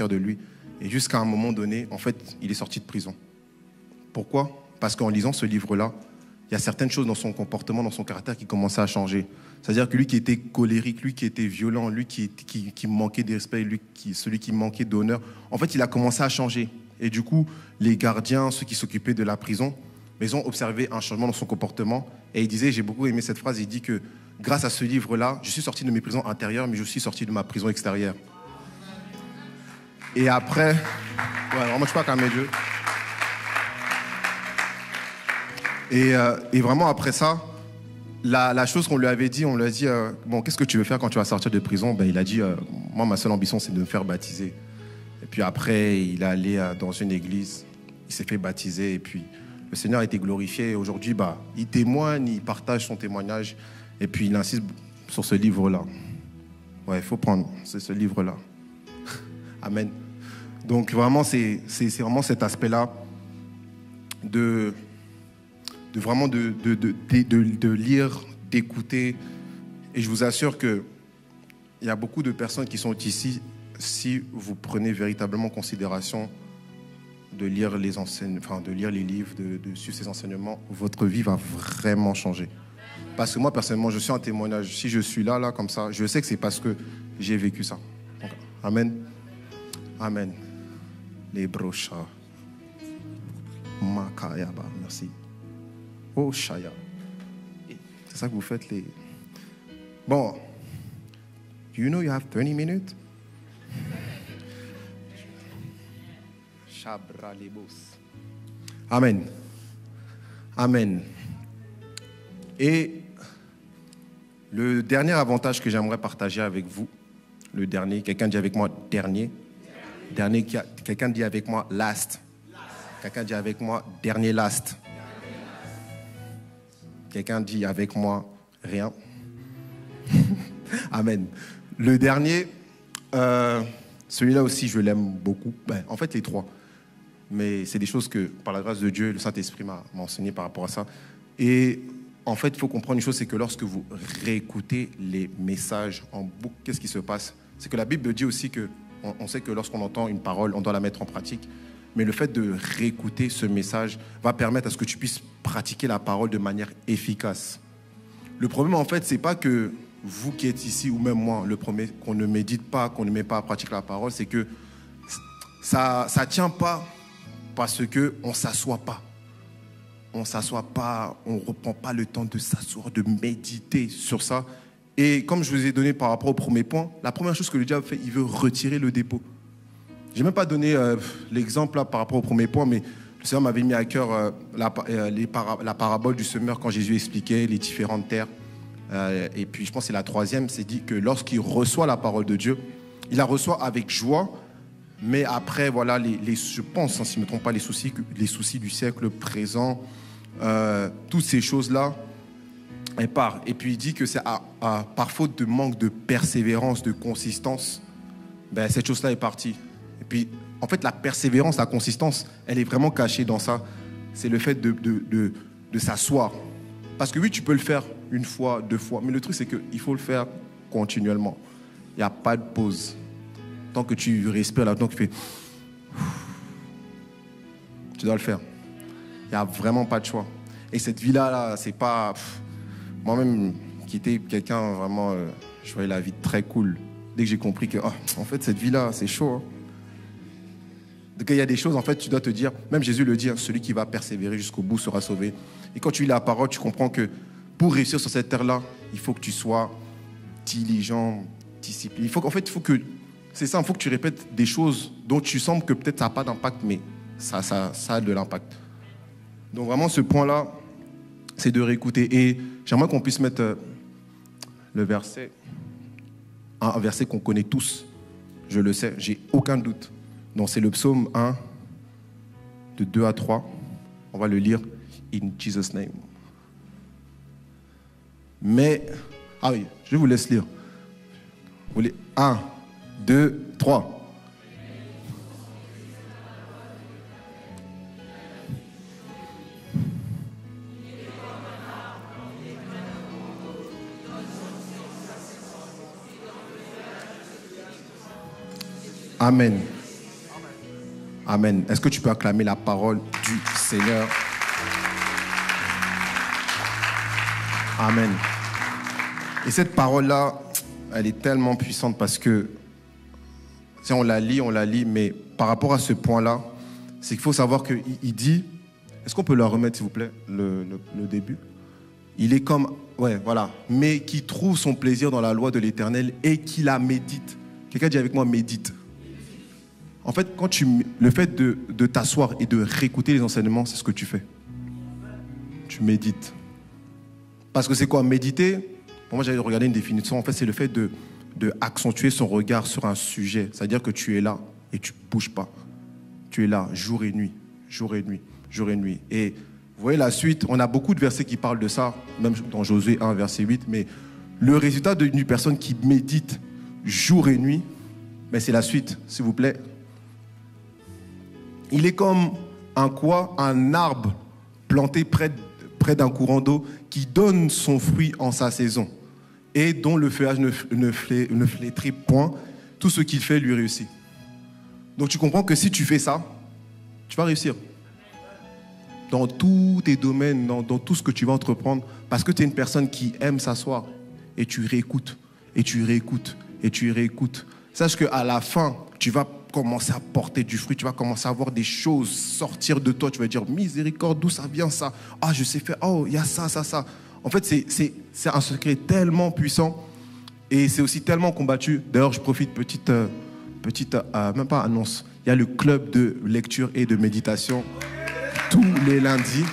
de lui. Et jusqu'à un moment donné, en fait, il est sorti de prison. Pourquoi ? Parce qu'en lisant ce livre-là, il y a certaines choses dans son comportement, dans son caractère qui commençaient à changer. C'est-à-dire que lui qui était colérique, lui qui était violent, lui qui manquait de respect, celui qui manquait d'honneur, en fait, il a commencé à changer. Et du coup, les gardiens, ceux qui s'occupaient de la prison, ils ont observé un changement dans son comportement. Et il disait, j'ai beaucoup aimé cette phrase, il dit que grâce à ce livre-là, je suis sorti de mes prisons intérieures, mais je suis sorti de ma prison extérieure. Et après, vraiment, je ne peux pas calmer Dieu. Et vraiment, après ça, la chose qu'on lui avait dit, on lui a dit, bon, qu'est-ce que tu veux faire quand tu vas sortir de prison ? Il a dit, moi, ma seule ambition, c'est de me faire baptiser. Et puis après, il est allé dans une église, il s'est fait baptiser, et puis le Seigneur a été glorifié. Et aujourd'hui, il témoigne, il partage son témoignage, et puis il insiste sur ce livre-là. Ouais, il faut prendre ce livre-là. Amen. Donc vraiment, c'est vraiment cet aspect-là de lire, d'écouter. Et je vous assure qu'il y a beaucoup de personnes qui sont ici, si vous prenez véritablement en considération de lire les livres, de suivre ces enseignements, votre vie va vraiment changer. Parce que moi, personnellement, je suis un témoignage. Si je suis là, comme ça, je sais que c'est parce que j'ai vécu ça. Donc, amen. Amen. Les brochas. Makayaba, merci. Oh, Shaya. C'est ça que vous faites, les... Bon. Do you know you have 30 minutes? Chabra les boss. Amen. Amen. Et le dernier avantage que j'aimerais partager avec vous, le dernier, quelqu'un dit avec moi dernier. Dernier, quelqu'un dit avec moi last. Quelqu'un dit avec moi dernier last. Quelqu'un dit avec moi rien. Amen. Le dernier, celui-là aussi, je l'aime beaucoup. En fait, les trois. Mais c'est des choses que, par la grâce de Dieu, le Saint-Esprit m'a enseigné par rapport à ça. Et en fait, il faut comprendre une chose, c'est que lorsque vous réécoutez les messages en boucle, qu'est-ce qui se passe ? C'est que la Bible dit aussi qu'on sait que lorsqu'on entend une parole, on doit la mettre en pratique. Mais le fait de réécouter ce message va permettre à ce que tu puisses pratiquer la parole de manière efficace. Le problème, en fait, c'est pas que vous qui êtes ici, ou même moi, le premier, qu'on ne médite pas, qu'on ne met pas à pratiquer la parole, c'est que ça ne tient pas parce qu'on ne s'assoit pas. On ne s'assoit pas, on ne reprend pas le temps de s'asseoir, de méditer sur ça. Et comme je vous ai donné par rapport au premier point, la première chose que le diable fait, il veut retirer le dépôt. Je n'ai même pas donné l'exemple là, par rapport au premier point, mais le Seigneur m'avait mis à cœur la parabole du semeur quand Jésus expliquait les différentes terres. Et puis je pense que c'est la troisième, c'est dit que lorsqu'il reçoit la parole de Dieu, il la reçoit avec joie, mais après, voilà, je pense, hein, si je ne me trompe pas, les soucis du siècle présent, toutes ces choses-là, elle part. Et puis il dit que c'est par faute de manque de persévérance, de consistance, ben, cette chose-là est partie. Et puis, en fait, la persévérance, la consistance, elle est vraiment cachée dans ça. C'est le fait de s'asseoir. Parce que oui, tu peux le faire une fois, 2 fois, mais le truc, c'est qu'il faut le faire continuellement. Il n'y a pas de pause. Tant que tu respires là, tant que tu fais... Tu dois le faire. Il n'y a vraiment pas de choix. Et cette vie-là, c'est pas... Moi-même, qui était quelqu'un vraiment... je voyais la vie très cool. Dès que j'ai compris que, en fait, cette vie-là, c'est chaud. Hein. Donc, il y a des choses, en fait, tu dois te dire... Même Jésus le dit, hein, celui qui va persévérer jusqu'au bout sera sauvé. Et quand tu lis la parole, tu comprends que pour réussir sur cette terre-là, il faut que tu sois diligent, discipliné. Il faut que... C'est ça, il faut que tu répètes des choses dont tu sens que peut-être ça n'a pas d'impact, mais ça a de l'impact. Donc vraiment, ce point-là, c'est de réécouter. Et j'aimerais qu'on puisse mettre le verset, un verset qu'on connaît tous. Je le sais, j'ai aucun doute. Donc c'est le psaume 1, de 2 à 3. On va le lire, in Jesus' name. Mais, ah oui, je vous laisse lire. Vous voulez 1, 2, 3. Amen. Amen. Est-ce que tu peux acclamer la parole du Seigneur? Amen. Et cette parole-là, elle est tellement puissante parce que, si on la lit, mais par rapport à ce point-là, c'est qu'il faut savoir qu'il dit, est-ce qu'on peut leur remettre, s'il vous plaît, le début? Il est comme, ouais, voilà, mais qui trouve son plaisir dans la loi de l'Éternel et qui la médite. Quelqu'un dit avec moi, médite. En fait, le fait de t'asseoir et de réécouter les enseignements, c'est ce que tu fais. Tu médites. Parce que c'est quoi, méditer? Pour moi, j'avais regardé une définition. En fait, c'est le fait de accentuer son regard sur un sujet. C'est-à-dire que tu es là et tu ne bouges pas. Tu es là, jour et nuit, jour et nuit, jour et nuit. Et vous voyez la suite, on a beaucoup de versets qui parlent de ça, même dans Josué 1, verset 8. Mais le résultat d'une personne qui médite jour et nuit, mais c'est la suite, s'il vous plaît. Il est comme un arbre planté près d'un courant d'eau qui donne son fruit en sa saison et dont le feuillage ne flétrit point. Tout ce qu'il fait lui réussit. Donc tu comprends que si tu fais ça, tu vas réussir. Dans tous tes domaines, dans tout ce que tu vas entreprendre, parce que tu es une personne qui aime s'asseoir et tu réécoutes, et tu réécoutes, et tu réécoutes. Sache qu'à la fin, tu vas commencer à porter du fruit, tu vas commencer à voir des choses sortir de toi, tu vas dire miséricorde, d'où ça vient ça? Ah, je sais faire, oh, il y a ça. En fait, c'est un secret tellement puissant et c'est aussi tellement combattu. D'ailleurs, je profite, petite même pas annonce, il y a le club de lecture et de méditation tous les lundis.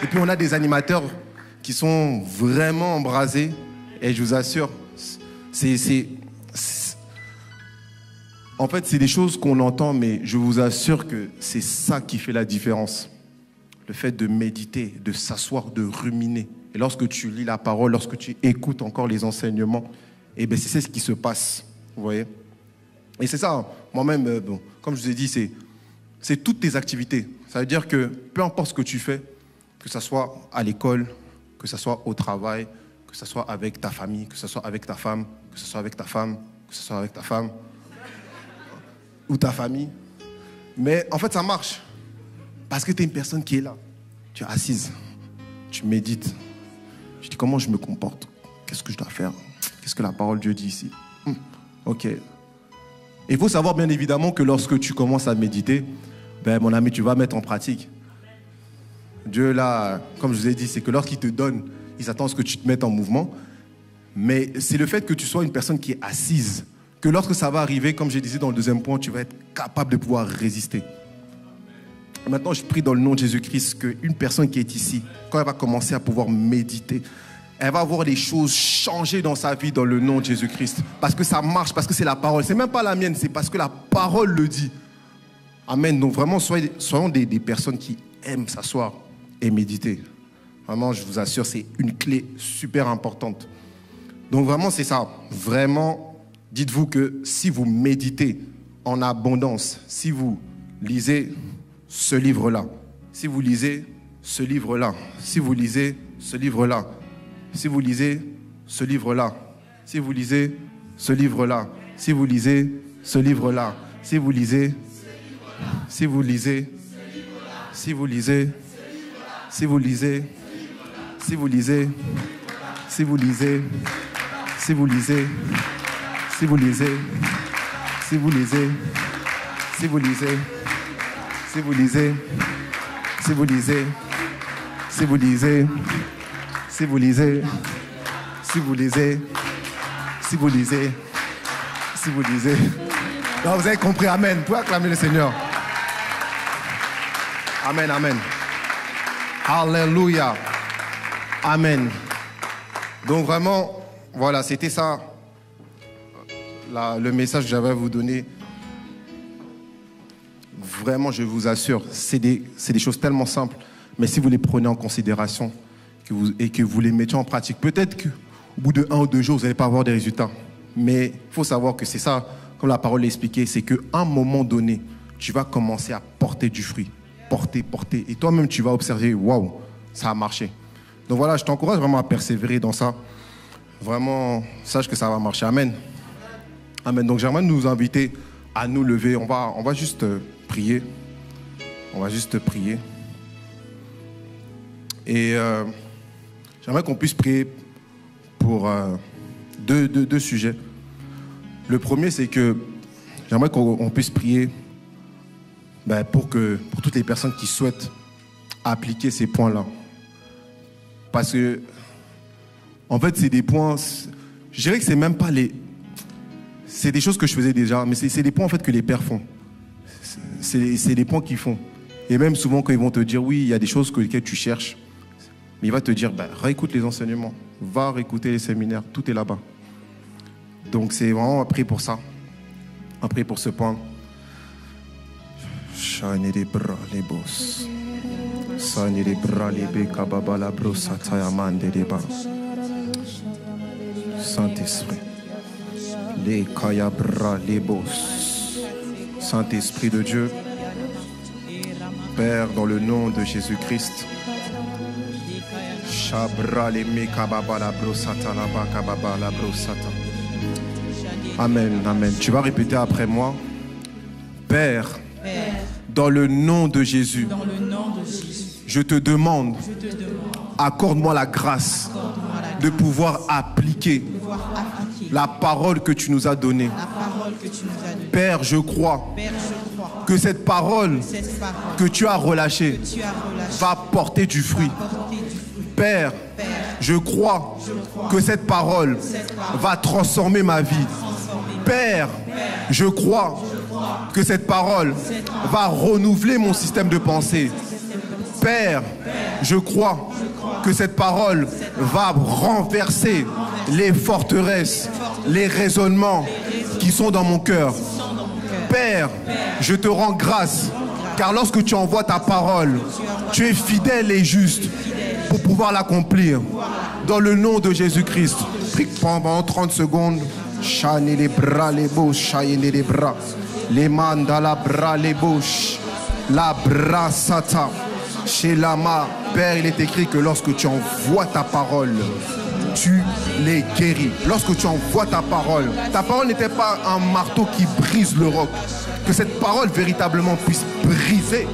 Et puis on a des animateurs qui sont vraiment embrasés et je vous assure, en fait, c'est des choses qu'on entend, mais je vous assure que c'est ça qui fait la différence. Le fait de méditer, de s'asseoir, de ruminer. Et lorsque tu lis la parole, lorsque tu écoutes encore les enseignements, eh bien, c'est ce qui se passe. Vous voyez? Et c'est ça, moi-même, comme je vous ai dit, c'est toutes tes activités. Ça veut dire que peu importe ce que tu fais, que ce soit à l'école, que ce soit au travail, que ce soit avec ta famille, que ce soit avec ta femme, que ce soit avec ta femme, que ce soit avec ta femme, ou ta famille. Mais en fait, ça marche. Parce que tu es une personne qui est là. Tu es assise. Tu médites. Je dis, comment je me comporte? Qu'est-ce que je dois faire? Qu'est-ce que la parole de Dieu dit ici? Ok. Il faut savoir, bien évidemment, que lorsque tu commences à méditer, mon ami, tu vas mettre en pratique. Dieu, là, comme je vous ai dit, c'est que lorsqu'il te donne, il s'attend à ce que tu te mettes en mouvement. Mais c'est le fait que tu sois une personne qui est assise, que lorsque ça va arriver, comme je disais dans le deuxième point, tu vas être capable de pouvoir résister. Maintenant, je prie dans le nom de Jésus-Christ qu'une personne qui est ici, quand elle va commencer à pouvoir méditer, elle va voir les choses changer dans sa vie dans le nom de Jésus-Christ. Parce que ça marche, parce que c'est la parole. C'est même pas la mienne, c'est parce que la parole le dit. Amen. Donc vraiment, soyons des personnes qui aiment s'asseoir et méditer. Vraiment, je vous assure, c'est une clé super importante. Donc vraiment, c'est ça. Vraiment, dites-vous que si vous méditez en abondance, si vous lisez ce livre-là, si vous lisez ce livre-là, si vous lisez ce livre-là, si vous lisez ce livre-là, si vous lisez ce livre-là, si vous lisez ce livre-là, si vous lisez, si vous lisez, si vous lisez, si vous lisez, si vous lisez, si vous lisez, si vous lisez, si vous lisez, si vous lisez, si vous lisez, si vous lisez, si vous lisez, si vous lisez, si vous lisez, si vous lisez, si vous lisez, si vous lisez. Non, vous avez compris, amen. Vous pouvez acclamer le Seigneur. Amen, amen. Alléluia. Amen. Donc vraiment, voilà, c'était ça, le message que j'avais à vous donner. Vraiment, je vous assure, c'est des choses tellement simples, mais si vous les prenez en considération et que vous les mettez en pratique, peut-être qu'au bout de 1 ou 2 jours, vous n'allez pas avoir des résultats. Mais il faut savoir que c'est ça, comme la parole l'a expliqué, c'est qu'à un moment donné, tu vas commencer à porter du fruit. Porter. Et toi-même, tu vas observer, waouh, ça a marché. Donc voilà, je t'encourage vraiment à persévérer dans ça. Vraiment, sache que ça va marcher. Amen. Amen. Donc j'aimerais nous inviter à nous lever. On va juste prier. On va juste prier. Et j'aimerais qu'on puisse prier pour deux sujets. Le premier, c'est que j'aimerais qu'on puisse prier pour toutes les personnes qui souhaitent appliquer ces points-là. Parce que, en fait, c'est des points, je dirais que c'est même pas c'est des choses que je faisais déjà, mais c'est des points en fait que les pères font. C'est des points qu'ils font. Et même souvent quand ils vont te dire, oui, il y a des choses que lesquelles tu cherches, mais il va te dire, réécoute les enseignements, va réécouter les séminaires, tout est là-bas. Donc c'est vraiment à prier pour ça, à prier pour ce point. Shani les bras, les boss. Sani les bras, les béka, baba, la brosse, atayamande, les bas. Saint-Esprit. Les kayabra, les boss. Saint-Esprit de Dieu, Père, dans le nom de Jésus-Christ. Shabra, les meka, baba, la brossata, la baka, baba, la brossata. Amen, amen. Tu vas répéter après moi. Père, dans le nom de Jésus, je te demande, accorde-moi la grâce de pouvoir appliquer la parole que tu nous as donnée. Père, je crois que cette parole que tu as relâchée va porter du fruit. Père, je crois que cette parole va transformer ma vie. Père, je crois que cette parole va renouveler mon système de pensée. Père, je crois que cette parole va renverser les forteresses, les raisonnements qui sont dans mon cœur. Père, je te rends grâce, car lorsque tu envoies ta parole, tu es fidèle et juste pour pouvoir l'accomplir. Dans le nom de Jésus-Christ, prie pendant 30 secondes. Chani les bras, les bouches, chani les bras, les mains dans la bras, les bouches, la brassata. Chez Lama, Père, il est écrit que lorsque tu envoies ta parole, tu les guéris. Lorsque tu envoies ta parole n'était pas un marteau qui brise le roc. Que cette parole véritablement puisse briser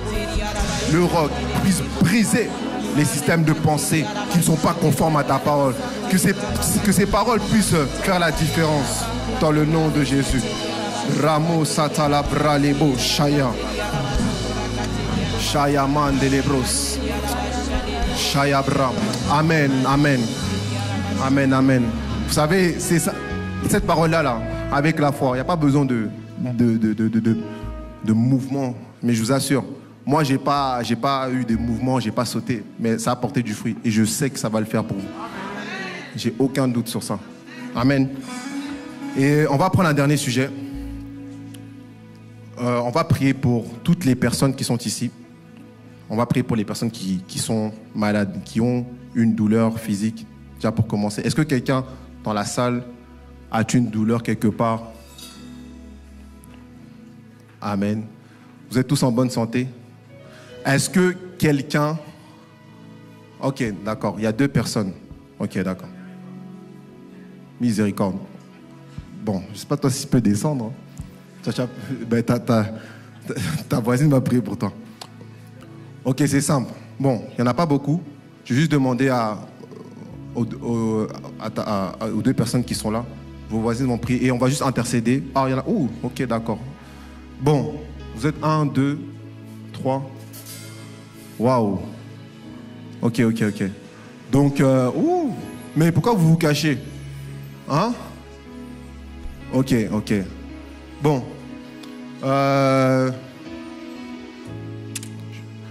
le roc, puisse briser les systèmes de pensée qui ne sont pas conformes à ta parole. Que ces paroles puissent faire la différence dans le nom de Jésus. Ramo Satala Bralebo Shaya. Shaya Mandelebros. Shaya Bra. Amen, amen. Amen, amen. Vous savez, c'est ça, cette parole-là, là, avec la foi, il n'y a pas besoin de mouvement. Mais je vous assure, moi, j'ai pas eu de mouvement, j'ai pas sauté, mais ça a porté du fruit. Et je sais que ça va le faire pour vous. J'ai aucun doute sur ça. Amen. Et on va prendre un dernier sujet. On va prier pour toutes les personnes qui sont ici. On va prier pour les personnes qui sont malades, qui ont une douleur physique. Déjà pour commencer, est-ce que quelqu'un dans la salle a une douleur quelque part? Amen. Vous êtes tous en bonne santé? Est-ce que quelqu'un... Ok, d'accord. Il y a 2 personnes. Ok, d'accord. Miséricorde. Bon, je ne sais pas toi si tu peux descendre. Ben, ta voisine va prier pour toi. Ok, c'est simple. Bon, il n'y en a pas beaucoup. Je vais juste demander aux 2 personnes qui sont là. Vos voisines vont prier et on va juste intercéder. Ah, il y en a... Oh, ok, d'accord. Bon, vous êtes 1, 2, 3. Waouh. Ok. Donc, mais pourquoi vous vous cachez? Hein? Ok. Bon.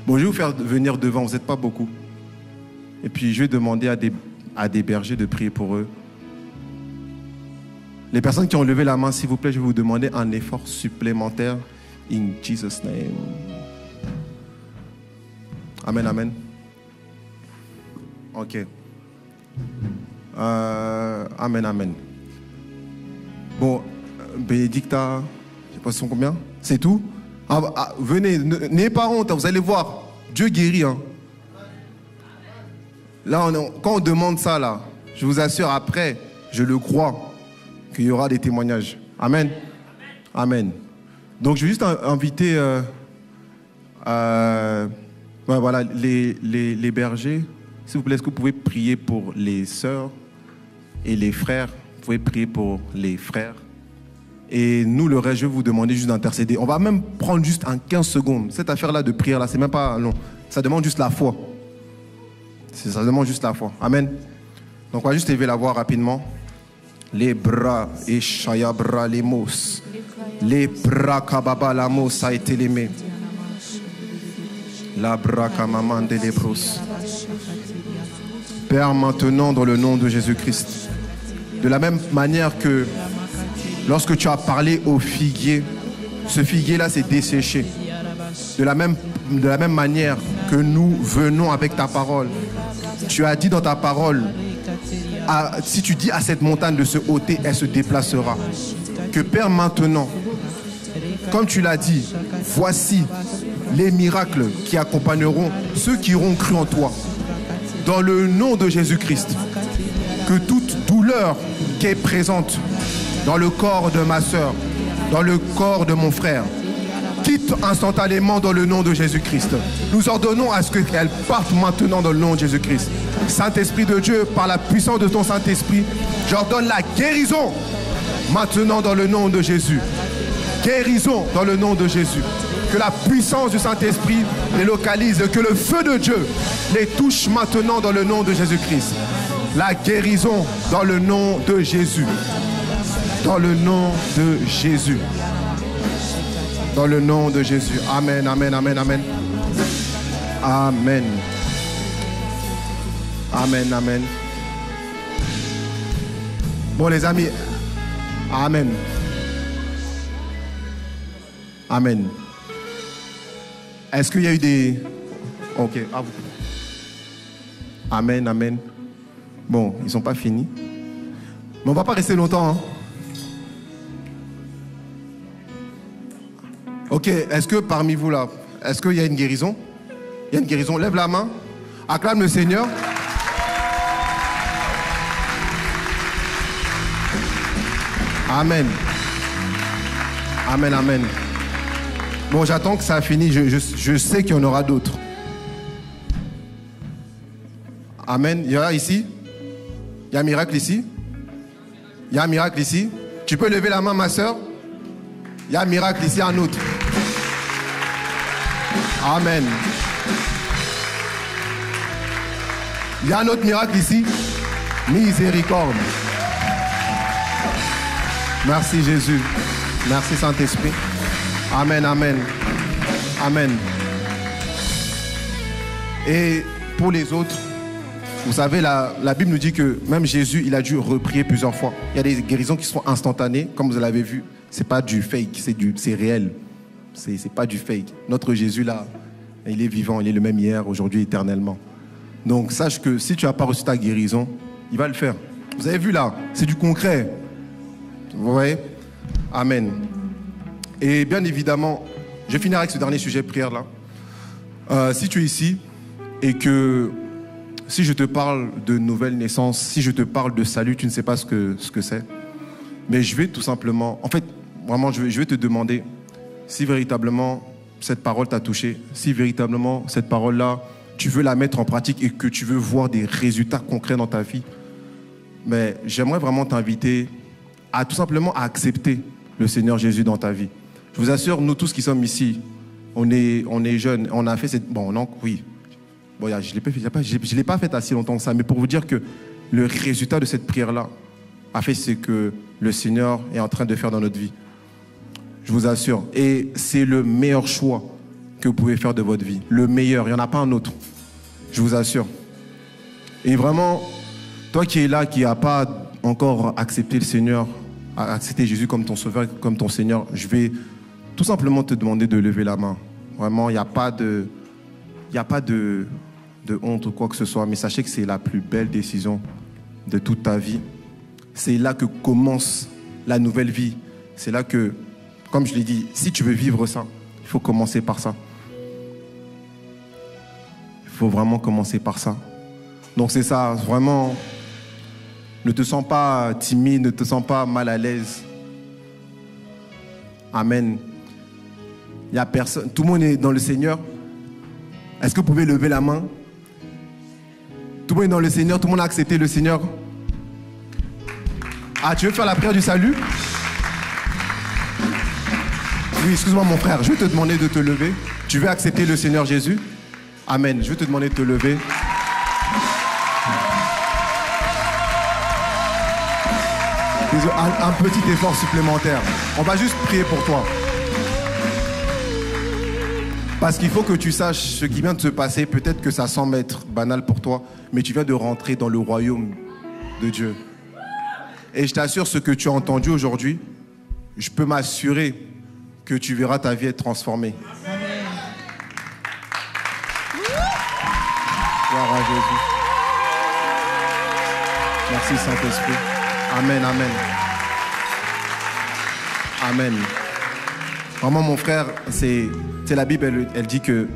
Bon, je vais vous faire venir devant, vous n'êtes pas beaucoup. Et puis, je vais demander à des bergers de prier pour eux. Les personnes qui ont levé la main, s'il vous plaît, je vais vous demander un effort supplémentaire. In Jesus' name. Amen. Ok. Amen. Bon, Bénédicta, je ne sais pas si sont combien. C'est tout? Venez, n'ayez pas honte, vous allez voir. Dieu guérit. Hein. Là, quand on demande ça, là, je vous assure, après, je le crois, qu'il y aura des témoignages. Amen. Donc, je vais juste inviter voilà, les bergers. S'il vous plaît, est-ce que vous pouvez prier pour les sœurs et les frères? Vous pouvez prier pour les frères. Et nous, le reste, je vais vous demander juste d'intercéder. On va même prendre juste en 15 secondes. Cette affaire-là de prière, là, c'est même pas long. Ça demande juste la foi. Ça demande juste la foi. Amen. Donc, on va juste élever la voix rapidement. Les bras, et shayabra les mos. Les bras kababa la mos a été l'aimé. La bra kamaman de lebros. Père, maintenant, dans le nom de Jésus-Christ, de la même manière que lorsque tu as parlé au figuier, ce figuier-là s'est desséché. De la même manière que nous venons avec ta parole, tu as dit dans ta parole, si tu dis à cette montagne de se ôter, elle se déplacera. Que Père, maintenant, comme tu l'as dit, voici les miracles qui accompagneront ceux qui auront cru en toi. Dans le nom de Jésus-Christ, que toute douleur qui est présente dans le corps de ma soeur, dans le corps de mon frère, quitte instantanément dans le nom de Jésus-Christ. Nous ordonnons à ce qu'elle parte maintenant dans le nom de Jésus-Christ. Saint-Esprit de Dieu, par la puissance de ton Saint-Esprit, j'ordonne la guérison maintenant dans le nom de Jésus. Guérison dans le nom de Jésus. Que la puissance du Saint-Esprit les localise, que le feu de Dieu les touche maintenant dans le nom de Jésus-Christ. La guérison dans le nom de Jésus. Dans le nom de Jésus. Dans le nom de Jésus. Amen. Bon les amis. Amen. Est-ce qu'il y a eu des... Ok, à vous. Amen. Bon, ils ne sont pas finis. Mais on ne va pas rester longtemps. Hein. Ok, est-ce que parmi vous là, est-ce qu'il y a une guérison? Il y a une guérison, lève la main. Acclame le Seigneur. Amen. Bon, j'attends que ça a fini. Je sais qu'il y en aura d'autres. Amen. Il y a ici? Il y a un miracle ici? Il y a un miracle ici? Tu peux lever la main, ma soeur? Il y a un miracle ici, un autre. Amen. Il y a un autre miracle ici. Miséricorde. Merci Jésus. Merci Saint-Esprit. Amen, amen. Amen. Et pour les autres, vous savez, la Bible nous dit que même Jésus, il a dû reprier plusieurs fois. Il y a des guérisons qui sont instantanées, comme vous l'avez vu. C'est pas du fake, c'est réel. C'est pas du fake. Notre Jésus, là, il est vivant, il est le même hier, aujourd'hui, éternellement. Donc, sache que si tu n'as pas reçu ta guérison, il va le faire. Vous avez vu là, c'est du concret. Vous voyez? Amen. Et bien évidemment, je vais finir avec ce dernier sujet de prière là. Si tu es ici et que si je te parle de nouvelle naissance, si je te parle de salut, tu ne sais pas ce que c'est. Mais je vais tout simplement, en fait, vraiment, je vais te demander si véritablement cette parole t'a touché, si véritablement cette parole-là, tu veux la mettre en pratique et que tu veux voir des résultats concrets dans ta vie. Mais j'aimerais vraiment t'inviter à tout simplement à accepter le Seigneur Jésus dans ta vie. Je vous assure, nous tous qui sommes ici, on est jeunes, on a fait cette... Bon, non, oui. Bon, je ne l'ai pas fait assez longtemps que ça, mais pour vous dire que le résultat de cette prière-là a fait ce que le Seigneur est en train de faire dans notre vie. Je vous assure. Et c'est le meilleur choix que vous pouvez faire de votre vie. Le meilleur, il n'y en a pas un autre. Je vous assure. Et vraiment, toi qui es là, qui n'as pas encore accepté le Seigneur, accepté Jésus comme ton Sauveur, comme ton Seigneur, je vais tout simplement te demander de lever la main. Vraiment, il n'y a pas de honte ou quoi que ce soit, mais sachez que c'est la plus belle décision de toute ta vie. C'est là que commence la nouvelle vie. C'est là que, comme je l'ai dit, si tu veux vivre ça, il faut commencer par ça. Il faut vraiment commencer par ça. Donc c'est ça, vraiment, ne te sens pas timide, ne te sens pas mal à l'aise. Amen. Il n'y a personne, tout le monde est dans le Seigneur. Est-ce que vous pouvez lever la main? Tout le monde est dans le Seigneur, tout le monde a accepté le Seigneur. Ah, tu veux faire la prière du salut? Oui, excuse-moi mon frère, je vais te demander de te lever. Tu veux accepter le Seigneur Jésus? Amen, je vais te demander de te lever. Un petit effort supplémentaire. On va juste prier pour toi. Parce qu'il faut que tu saches ce qui vient de se passer. Peut-être que ça semble être banal pour toi, mais tu viens de rentrer dans le royaume de Dieu. Et je t'assure, ce que tu as entendu aujourd'hui, je peux m'assurer que tu verras ta vie être transformée. Amen. Gloire à Jésus. Merci Saint-Esprit. Amen, amen. Amen. Vraiment, mon frère, c'est la Bible, elle dit que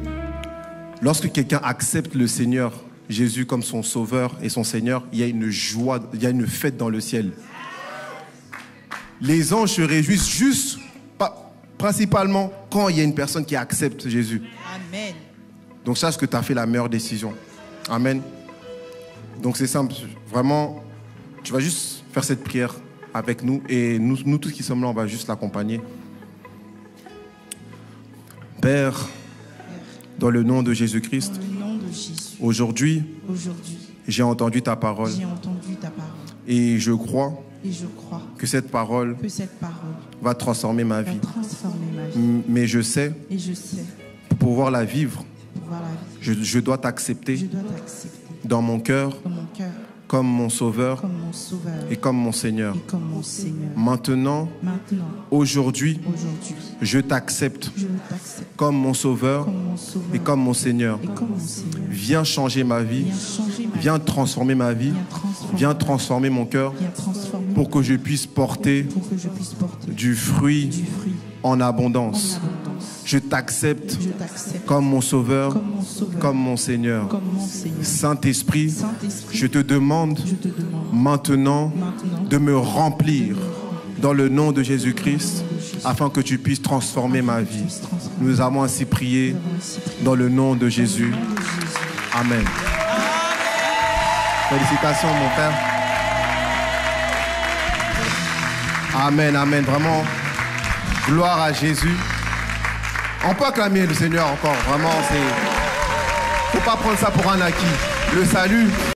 lorsque quelqu'un accepte le Seigneur Jésus comme son sauveur et son Seigneur, il y a une joie, il y a une fête dans le ciel. Les anges se réjouissent juste, principalement, quand il y a une personne qui accepte Jésus. Amen. Donc sache que tu as fait la meilleure décision. Amen. Donc c'est simple, vraiment, tu vas juste faire cette prière avec nous et nous tous qui sommes là, on va juste l'accompagner. Père, dans le nom de Jésus-Christ, aujourd'hui, j'ai entendu ta parole. Et je crois que cette parole va transformer ma vie. Mais je sais, pour pouvoir la vivre, je dois t'accepter dans mon cœur, comme mon sauveur et comme mon Seigneur. Maintenant, aujourd'hui, je t'accepte comme mon sauveur et comme mon Seigneur. Viens changer ma vie, viens transformer ma vie, viens transformer mon cœur pour que je puisse porter du fruit en abondance. Je t'accepte comme mon sauveur, comme mon Seigneur. Saint-Esprit, je te demande maintenant de me remplir dans le nom de Jésus-Christ afin que tu puisses transformer ma vie. Nous avons ainsi prié dans le nom de Jésus. Amen. Félicitations mon frère. Amen, amen. Vraiment, gloire à Jésus. On peut acclamer le Seigneur encore. Vraiment, faut pas prendre ça pour un acquis. Le salut.